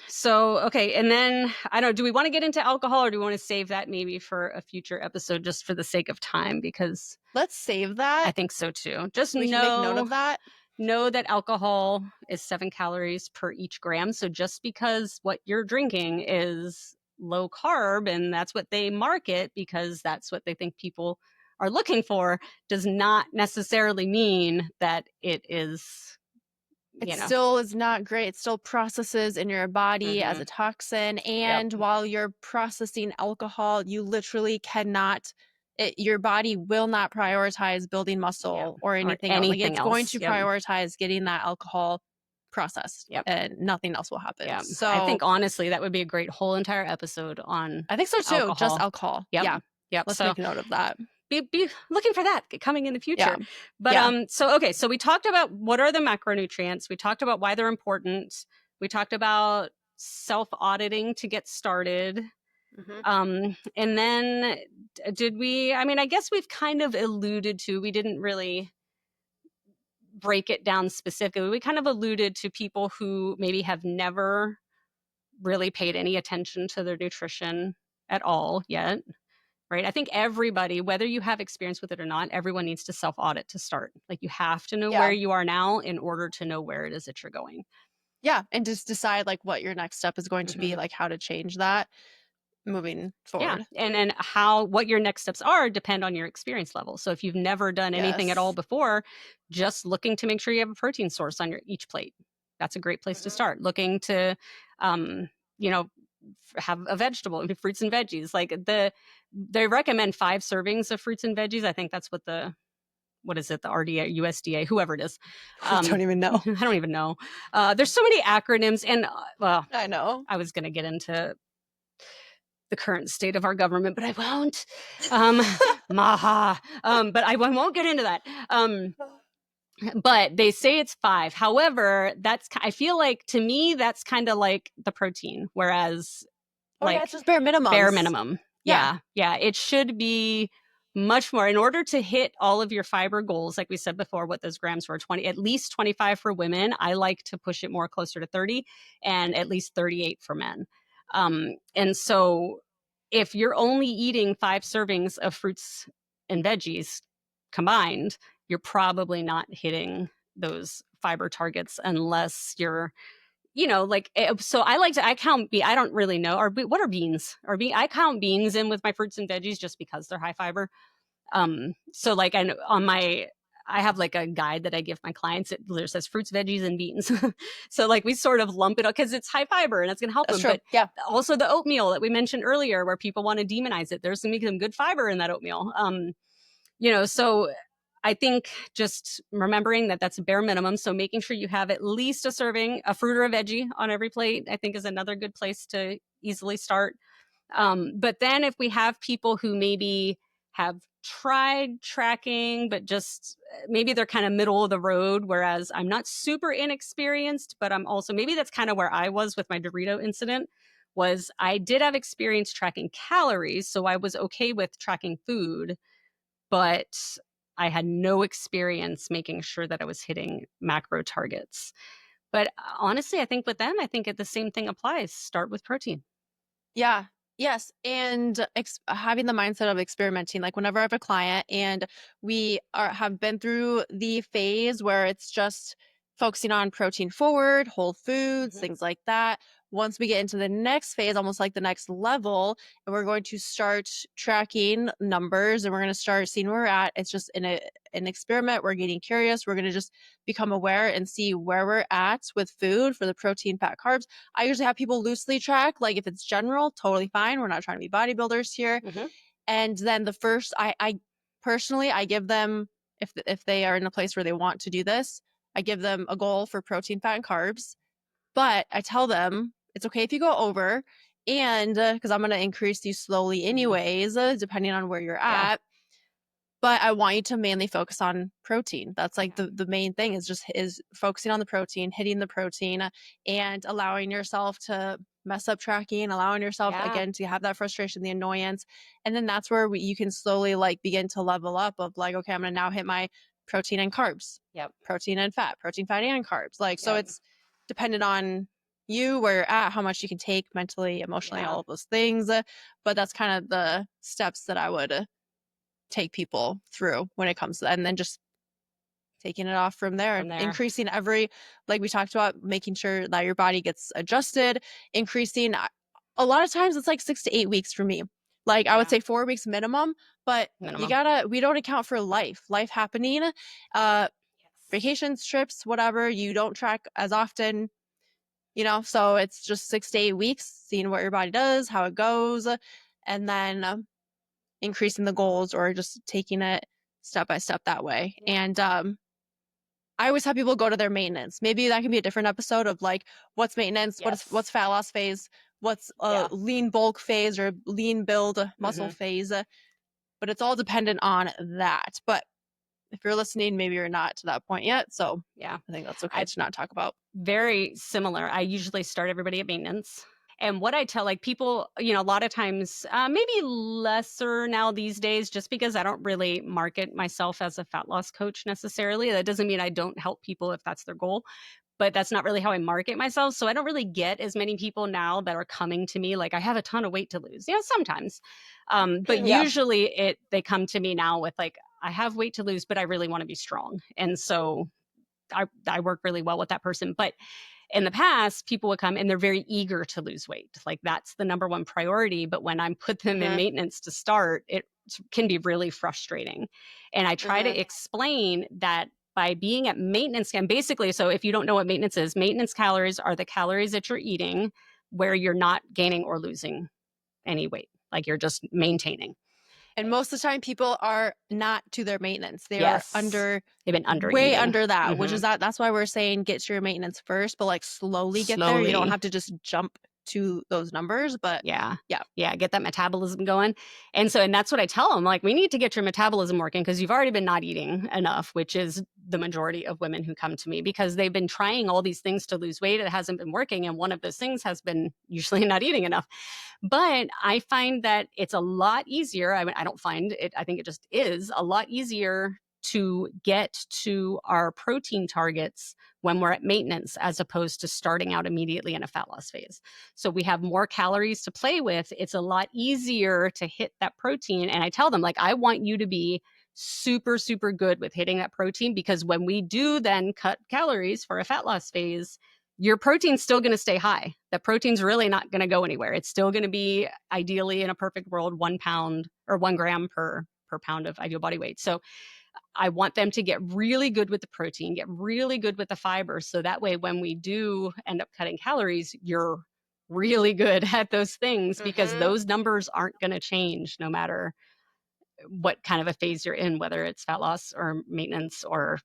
So, okay. And then I don't know, do we want to get into alcohol or do we want to save that maybe for a future episode just for the sake of time? Because let's save that. I think so too. Just we can make note of that. Know that alcohol is 7 calories per each gram. So just because what you're drinking is low carb and that's what they market because that's what they think people are looking for does not necessarily mean that it is. It still is not great. It still processes in your body as a toxin. And while you're processing alcohol, you literally cannot, your body will not prioritize building muscle or anything else. Like it's going to prioritize getting that alcohol processed and nothing else will happen. Yeah. So I think honestly, that would be a great whole entire episode on I think so too. alcohol. Just alcohol. Yeah. Let's make a note of that. Be looking for that coming in the future. But so we talked about what are the macronutrients. We talked about why they're important. We talked about self-auditing to get started. And then I guess we've kind of alluded to, we didn't really break it down specifically. We kind of alluded to people who maybe have never really paid any attention to their nutrition at all yet. Right. I think everybody, whether you have experience with it or not, everyone needs to self-audit to start. Like you have to know where you are now in order to know where it is that you're going. Yeah. And just decide like what your next step is going to be, like how to change that moving forward. Yeah. And what your next steps are depend on your experience level. So if you've never done anything at all before, just looking to make sure you have a protein source on each plate. That's a great place to start. Looking to, have a vegetable, fruits and veggies. Like they recommend 5 servings of fruits and veggies. I think that's what the RDA, USDA, whoever it is. I don't even know. I don't even know. There's so many acronyms and I know. I was going to get into the current state of our government, but I won't. But I won't get into that. But they say it's 5. However, I feel like to me, that's kind of like the protein. Whereas it's just bare minimum. Bare minimum. Yeah. It should be much more in order to hit all of your fiber goals. Like we said before, what those grams were, at least 25 for women. I like to push it more closer to 30 and at least 38 for men. And so if you're only eating 5 servings of fruits and veggies combined, you're probably not hitting those fiber targets unless you're, so I count, I don't really know. What are beans? I count beans in with my fruits and veggies just because they're high fiber. So like I have like a guide that I give my clients. It says fruits, veggies, and beans. So like we sort of lump it up because it's high fiber and it's going to help them. True. But also the oatmeal that we mentioned earlier where people want to demonize it. There's some good fiber in that oatmeal. So I think just remembering that that's a bare minimum. So making sure you have at least a serving, a fruit or a veggie on every plate, I think is another good place to easily start. But then if we have people who maybe have tried tracking, but just maybe they're kind of middle of the road, whereas I'm not super inexperienced, but I'm also, maybe that's kind of where I was with my Dorito incident, was I did have experience tracking calories. So I was okay with tracking food, but I had no experience making sure that I was hitting macro targets. But honestly, I think with them, the same thing applies. Start with protein. Yeah. Yes. And having the mindset of experimenting, like whenever I have a client and we have been through the phase where it's just focusing on protein forward, whole foods, things like that. Once we get into the next phase, almost like the next level, and we're going to start tracking numbers and we're going to start seeing where we're at. It's just an experiment. We're getting curious. We're going to just become aware and see where we're at with food for the protein, fat, carbs. I usually have people loosely track. Like if it's general, totally fine. We're not trying to be bodybuilders here. And then the first, I personally, I give them, if they are in a place where they want to do this, I give them a goal for protein, fat, and carbs. But I tell them it's okay if you go over, and because I'm going to increase you slowly anyways, depending on where you're at. but I want you to mainly focus on protein. That's like the main thing is focusing on the protein, hitting the protein, and allowing yourself to mess up tracking, allowing yourself Yeah. again to have that frustration, the annoyance. And then that's where you can slowly like begin to level up of like, okay, I'm gonna now hit my protein and carbs, Yep. protein and fat, protein, fat, and carbs. Like, so Yep. it's dependent on you, where you're at, how much you can take mentally, emotionally, Yeah. all of those things. But that's kind of the steps that I would take people through when it comes to that. And then just taking it off from there, From there. increasing like we talked about, making sure that your body gets adjusted, increasing. A lot of times it's like 6 to 8 weeks for me. Like I would Yeah. say 4 weeks minimum, but Minimum. we don't account for life happening, Yes. vacations, trips, whatever. You don't track as often, so it's just 6 to 8 weeks, seeing what your body does, how it goes, and then increasing the goals or just taking it step by step that way. Yeah. And I always have people go to their maintenance. Maybe that can be a different episode of like what's maintenance, Yes. what's fat loss phase, what's a lean bulk phase or lean build muscle phase. But it's all dependent on that. But if you're listening, maybe you're not to that point yet. So Yeah. I think that's okay to not talk about. Very similar. I usually start everybody at maintenance. And what I tell like people, a lot of times, maybe lesser now these days, just because I don't really market myself as a fat loss coach necessarily. That doesn't mean I don't help people if that's their goal, but that's not really how I market myself. So I don't really get as many people now that are coming to me like I have a ton of weight to lose. Sometimes, but Yeah. usually they come to me now with like I have weight to lose, but I really want to be strong, and so I work really well with that person. But in the past, people would come and they're very eager to lose weight. Like that's the number one priority. But when I put them in maintenance to start, it can be really frustrating. And I try to explain that by being at maintenance, and basically, so if you don't know what maintenance is, maintenance calories are the calories that you're eating where you're not gaining or losing any weight, like you're just maintaining. And most of the time, people are not to their maintenance. They are Yes. under, They've been under way eating. under that, which is that's why we're saying get to your maintenance first, but like slowly get there. You don't Slowly. have to just jump to those numbers, but Yeah. Yeah. Yeah. Get that metabolism going. And that's what I tell them. Like, we need to get your metabolism working because you've already been not eating enough, which is the majority of women who come to me because they've been trying all these things to lose weight. It hasn't been working. And one of those things has been usually not eating enough. But I find that it's a lot easier. I mean, I don't find it, I think it just is a lot easier to get to our protein targets when we're at maintenance as opposed to starting out immediately in a fat loss phase. So we have more calories to play with. It's a lot easier to hit that protein. And I tell them, like, I want you to be super, super good with hitting that protein because when we do then cut calories for a fat loss phase, your protein's still going to stay high. The protein's really not going to go anywhere. It's still going to be ideally in a perfect world 1 pound or 1 gram per pound of ideal body weight. So I want them to get really good with the protein, get really good with the fiber. So that way, when we do end up cutting calories, you're really good at those things because those numbers aren't going to change no matter what kind of a phase you're in, whether it's fat loss or maintenance or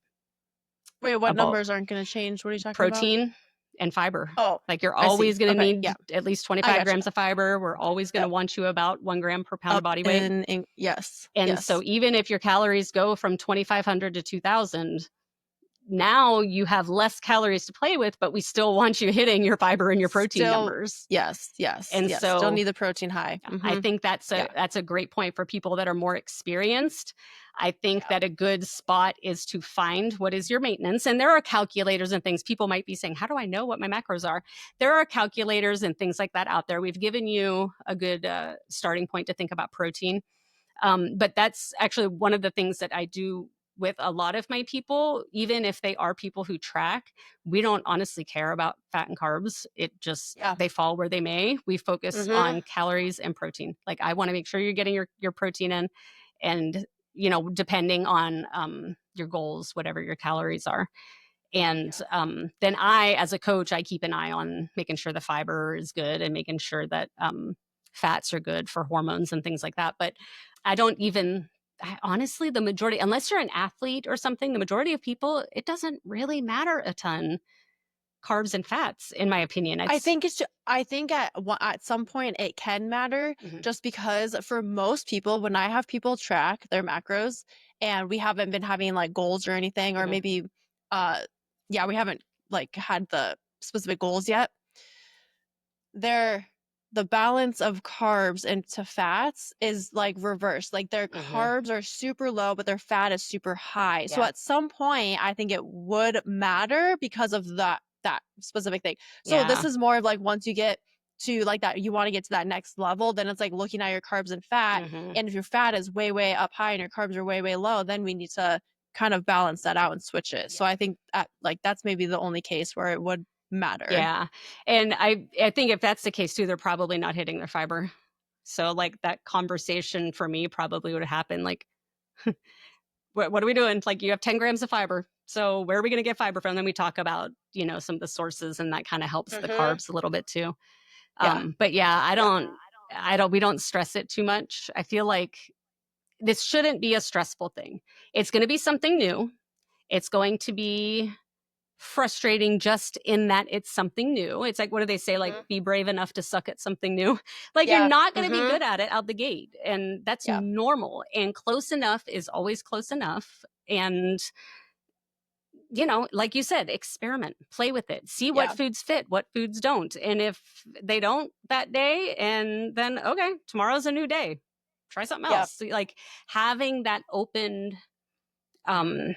Wait, what numbers aren't going to change? What are you talking about? protein and fiber. Oh, Like you're I see. always going to Okay, need yeah. at least I 25 gotcha. grams of fiber. We're always going to want you about 1 gram per pound of body weight. Yes. And yes. so even if your calories go from 2,500 to 2,000, now you have less calories to play with, but we still want you hitting your fiber and your protein numbers. Yes. And yes. so Still need the protein high. I think that's a great point for people that are more experienced. I think that a good spot is to find what is your maintenance. And there are calculators and things. People might be saying, how do I know what my macros are? There are calculators and things like that out there. We've given you a good starting point to think about protein. But that's actually one of the things that I do with a lot of my people, even if they are people who track, we don't honestly care about fat and carbs. It just, they fall where they may. We focus on calories and protein. Like I want to make sure you're getting your protein in and, depending on your goals, whatever your calories are. And then I, as a coach, I keep an eye on making sure the fiber is good and making sure that fats are good for hormones and things like that. But I don't even, honestly, the majority, unless you're an athlete or something, the majority of people, it doesn't really matter a ton carbs and fats, in my opinion. I think at some point it can matter, Mhm. just because for most people, when I have people track their macros and we haven't been having like goals or anything, or Mhm. maybe uh yeah, we haven't like had the specific goals yet, the balance of carbs into fats is like reversed. Like their Mhm. carbs are super low, but their fat is super high. So Yeah. at some point, I think it would matter because of that specific thing. So this Yeah. is more of like once you get to like that, you want to get to that next level, then it's like looking at your carbs and fat. Mhm. And if your fat is way, way up high and your carbs are way, way low, then we need to kind of balance that out and switch it. So I think like that's maybe the only case where it would matter. Yeah. And I think if that's the case too, they're probably not hitting their fiber. So like that conversation for me probably would happen like, what are we doing? Like you have 10 grams of fiber. So where are we going to get fiber from? Then we talk about, some of the sources, and that kind of helps the Mhm. carbs a little bit too. Yeah. But yeah, we don't stress it too much. I feel like this shouldn't be a stressful thing. It's going to be something new. It's going to be frustrating just in that it's something new. It's like, what do they say? Like, Mhm. be brave enough to suck at something new. Like, you're Yeah. not going to be Mhm. good at it out the gate. And that's Yeah. normal. And close enough is always close enough. And, like you said, experiment, play with it, see what Yeah. foods fit, what foods don't. And if they don't that day, and then, okay, tomorrow's a new day. Try something Yeah. else. Like having that open, um,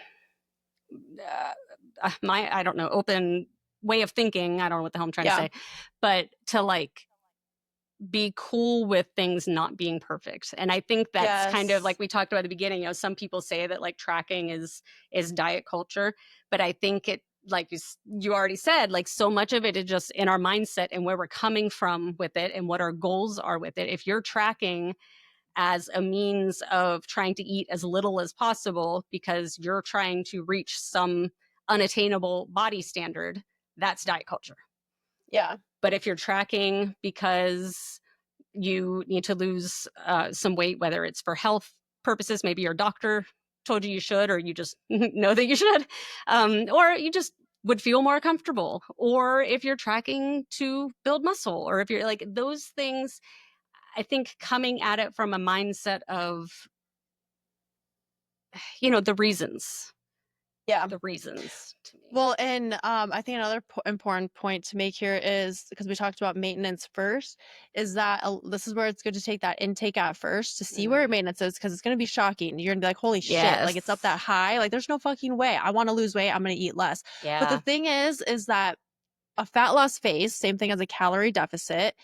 I don't know, open way of thinking. I don't know what the hell I'm trying to Yeah. say, but to like be cool with things not being perfect. And I think that's kind of like Yes. we talked about at the beginning. Some people say that like tracking is diet culture, but I think it, like you already said, like so much of it is just in our mindset and where we're coming from with it and what our goals are with it. If you're tracking as a means of trying to eat as little as possible because you're trying to reach some unattainable body standard, that's diet culture. Yeah. But if you're tracking because you need to lose some weight, whether it's for health purposes, maybe your doctor told you should, or you just know that you should, or you just would feel more comfortable, or if you're tracking to build muscle, or if you're like those things, I think coming at it from a mindset of, the reasons, Yeah. to me. Well, and I think another important point to make here is because we talked about maintenance first, is that this is where it's good to take that intake at first to see where your Mm. maintenance is, because it's going to be shocking. You're going to be like, holy shit, like it's up that Yes. high. Like there's no fucking way. I want to lose weight. I'm going to eat less. But the Yeah. thing is that a fat loss phase, same thing as a calorie deficit,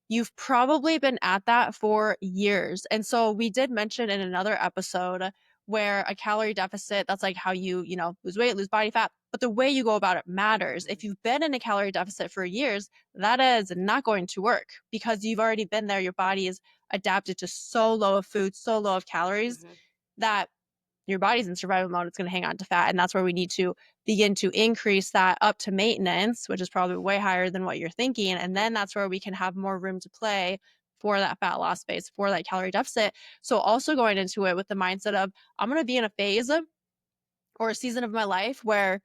you've probably been at that for years. And so we did mention in another episode where a calorie deficit, that's like how you lose weight, lose body fat, but the way you go about it matters. If you've been in a calorie deficit for years, that is not going to work because you've already been there. Your body is adapted to so low of food, so low of calories Mhm. that your body's in survival mode. It's going to hang on to fat. And that's where we need to begin to increase that up to maintenance, which is probably way higher than what you're thinking. And then that's where we can have more room to play for that fat loss phase, for that calorie deficit. So also going into it with the mindset of, I'm going to be in a phase or a season of my life where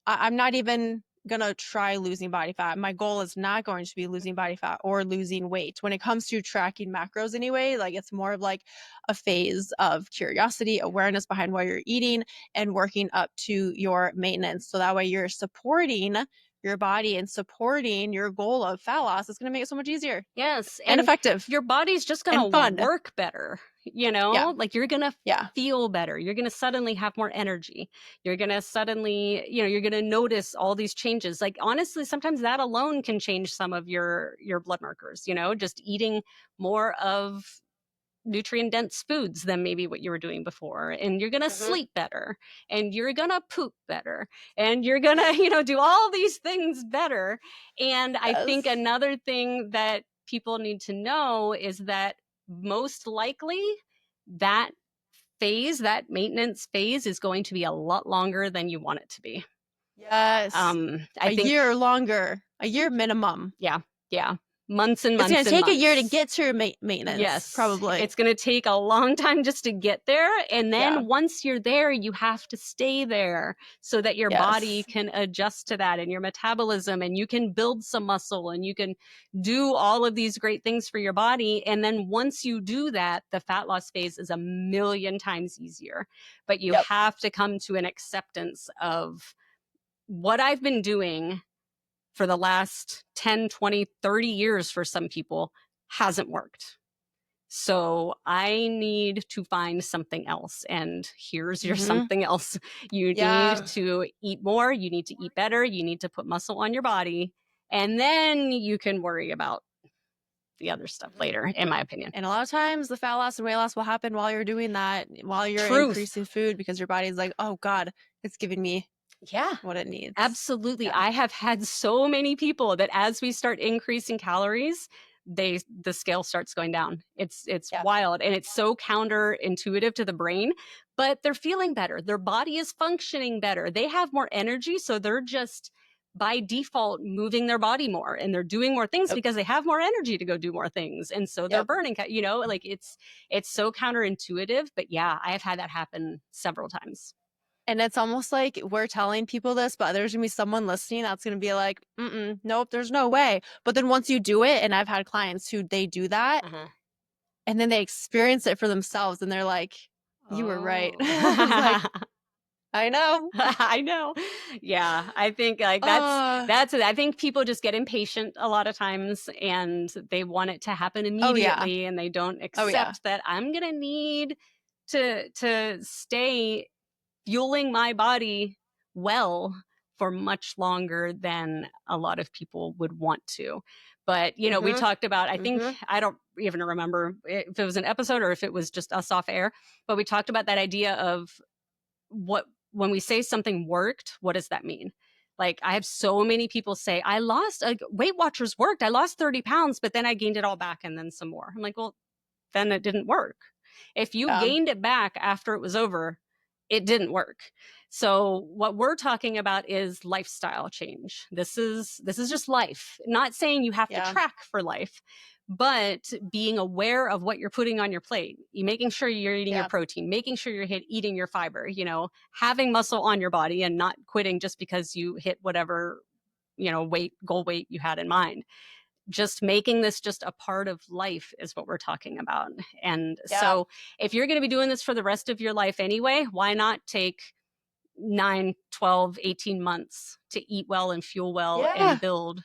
I'm not even gonna try losing body fat. My goal is not going to be losing body fat or losing weight. When it comes to tracking macros anyway, like it's more of like a phase of curiosity, awareness behind what you're eating, and working up to your maintenance. So that way you're supporting your body and supporting your goal of fat loss. It's gonna make it so much easier Yes, and and effective your body's just and gonna fun. work better, Yeah. like you're gonna Yeah. feel better. You're gonna suddenly have more energy. You're gonna suddenly, you're gonna notice all these changes. Like honestly, sometimes that alone can change some of your blood markers, just eating more of nutrient dense foods than maybe what you were doing before, and you're going to Mhm. sleep better, and you're going to poop better, and you're going to do all these things better. And I think Yes. another thing that people need to know is that most likely that that maintenance phase is going to be a lot longer than you want it to be. Yes. I A think year longer, a year minimum. yeah, yeah. months and It's months gonna and take a year to months. get to your maintenance, Yes, probably. it's going to take a long time just to get there. And then Yeah. once you're there, you have to stay there so that your body Yes. can adjust to that and your metabolism, and you can build some muscle and you can do all of these great things for your body. And then once you do that, the fat loss phase is a million times easier. But you Yep. have to come to an acceptance of what I've been doing for the last 10, 20, 30 years for some people hasn't worked. So I need to find something else. And here's your something else. You need to eat more. You need to eat better. You need to put muscle on your body. And then you can worry about the other stuff later, in my opinion. And a lot of times the fat loss and weight loss will happen while you're doing that, while you're Truth. increasing food, because your body's like, oh God, it's giving me what it needs. Absolutely. Yeah. I have had so many people that as we start increasing calories, the scale starts going down. It's wild, and it's so counterintuitive to the brain, but they're feeling better. Their body is functioning better. They have more energy, so they're just by default moving their body more, and they're doing more things because they have more energy to go do more things, and so they're burning, like it's so counterintuitive. But yeah, I have had that happen several times. And it's almost like we're telling people this, but there's gonna be someone listening that's gonna be like, nope, there's no way. But then once you do it, and I've had clients who they do that, and then they experience it for themselves, and they're like, you were right. I was like, I know. I know. Yeah, I think like that's it. I think people just get impatient a lot of times, and they want it to happen immediately, and they don't accept that I'm gonna need to stay fueling my body well for much longer than a lot of people would want to. But, we talked about, I think, I don't even remember if it was an episode or if it was just us off air, but we talked about that idea of when we say something worked, what does that mean? Like, I have so many people say, Weight Watchers worked. I lost 30 pounds, but then I gained it all back and then some more. I'm like, well, then it didn't work. If you gained it back after it was over, it didn't work. So what we're talking about is lifestyle change. This is just life. Not saying you have to track for life, but being aware of what you're putting on your plate, making sure you're eating your protein, making sure you're eating your fiber, having muscle on your body and not quitting just because you hit whatever, goal weight you had in mind. Just making this just a part of life is what we're talking about. And so if you're going to be doing this for the rest of your life anyway, why not take 9, 12, 18 months to eat well and fuel well and build,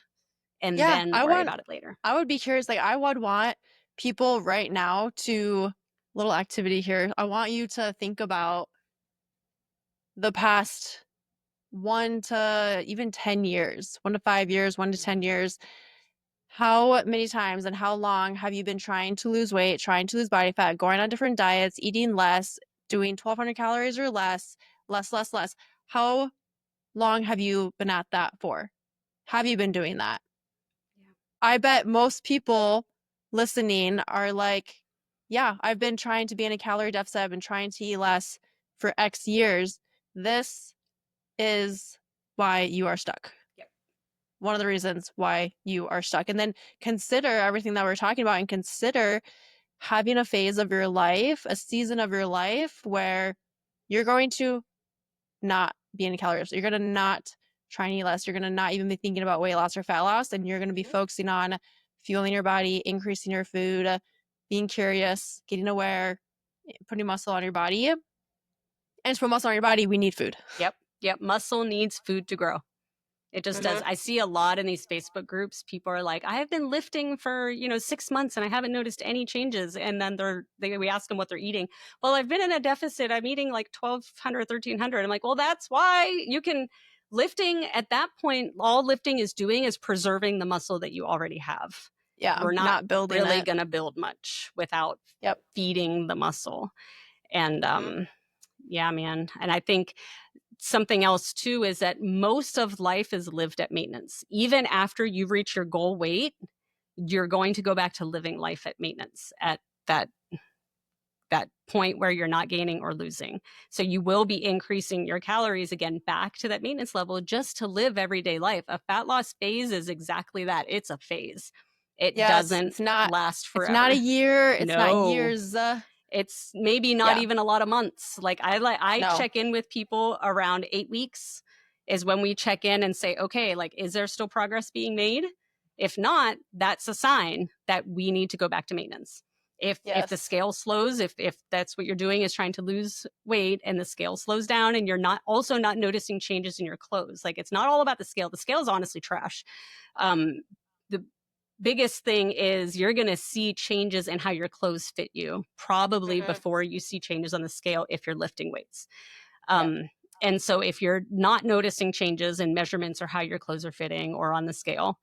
and then worry about it later. I would be curious. Like, I would want people right now to, little activity here. I want you to think about the past 1 to even 10 years, 1 to 5 years, 1 to 10 years. How many times and how long have you been trying to lose weight, trying to lose body fat, going on different diets, eating less, doing 1,200 calories or less? How long have you been at that for? Have you been doing that? I bet most people listening are like, yeah, I've been trying to be in a calorie deficit. I've been trying to eat less for X years. This is why you are stuck. One of the reasons why you are stuck. And then consider everything that we're talking about, and consider having a phase of your life, a season of your life where you're going to not be in a calorie deficit. You're going to not try and eat less. You're going to not even be thinking about weight loss or fat loss. And you're going to be focusing on fueling your body, increasing your food, being curious, getting aware, putting muscle on your body. And to put muscle on your body, we need food. Yep. Muscle needs food to grow. It just does. I see a lot in these Facebook groups. People are like, I have been lifting for, 6 months and I haven't noticed any changes. And then we ask them what they're eating. Well, I've been in a deficit. I'm eating like 1,200, 1,300. I'm like, well, that's why lifting at that point, all lifting is doing is preserving the muscle that you already have. Yeah. We're not building really going to build much without feeding the muscle. And yeah, man. And I think something else too is that most of life is lived at maintenance. Even after you reach your goal weight, you're going to go back to living life at maintenance at that point where you're not gaining or losing. So you will be increasing your calories again back to that maintenance level just to live everyday life. A fat loss phase is exactly that. It's a phase. It Yes, doesn't it's not last forever. It's not a year. It's not No. years. It's maybe not Yeah. even a lot of months. Like I No. check in with people around 8 weeks is when we check in and say, okay, like, is there still progress being made? If not, that's a sign that we need to go back to maintenance. If the scale slows, if that's what you're doing is trying to lose weight and the scale slows down and you're not noticing changes in your clothes, like, it's not all about the scale. The scale is honestly trash. The biggest thing is you're going to see changes in how your clothes fit you, probably before you see changes on the scale if you're lifting weights. And so if you're not noticing changes in measurements or how your clothes are fitting or on the scale,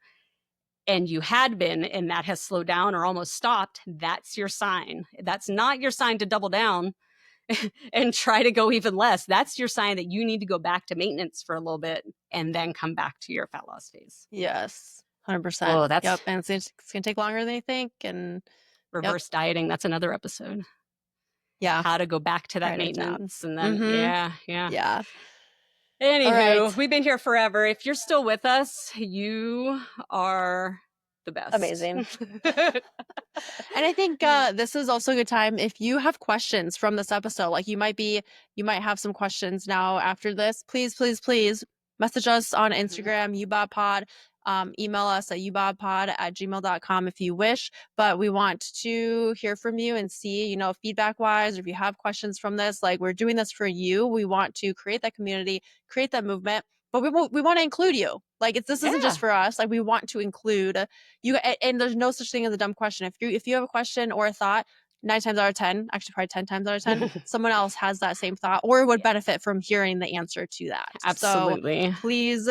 and you had been, and that has slowed down or almost stopped, that's your sign. That's not your sign to double down and try to go even less. That's your sign that you need to go back to maintenance for a little bit and then come back to your fat loss phase. Yes. 100%. Oh, that's Yep. And it's going to take longer than you think. And reverse dieting. That's another episode. Yeah. How to go back to that Write it down. maintenance. And then, yeah. Anywho, we've been here forever. If you're still with us, you are the best. Amazing. And I think this is also a good time if you have questions from this episode. Like you might have some questions now after this. Please message us on Instagram, ubobpod. Email us at ubobpod@gmail.com if you wish. But we want to hear from you and see, feedback wise, or if you have questions from this, like, we're doing this for you. We want to create that community, create that movement, but we want to include you. Like, this isn't just for us. Like, we want to include you. And there's no such thing as a dumb question. If you have a question or a thought, 9 times out of 10, actually probably 10 times out of 10, someone else has that same thought or would benefit from hearing the answer to that. Absolutely. So please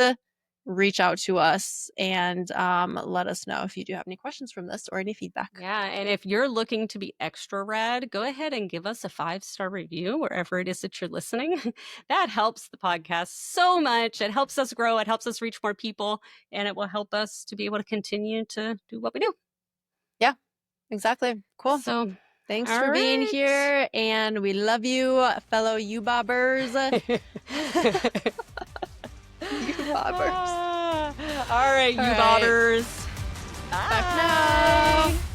reach out to us and let us know if you do have any questions from this or any feedback. Yeah, and if you're looking to be extra rad, go ahead and give us a 5-star review wherever it is that you're listening. That helps the podcast so much. It helps us grow. It helps us reach more people, and it will help us to be able to continue to do what we do. Yeah, exactly. Cool. So thanks for being here, and we love you, fellow U-bobbers. All right, you bobbers. Bye for now.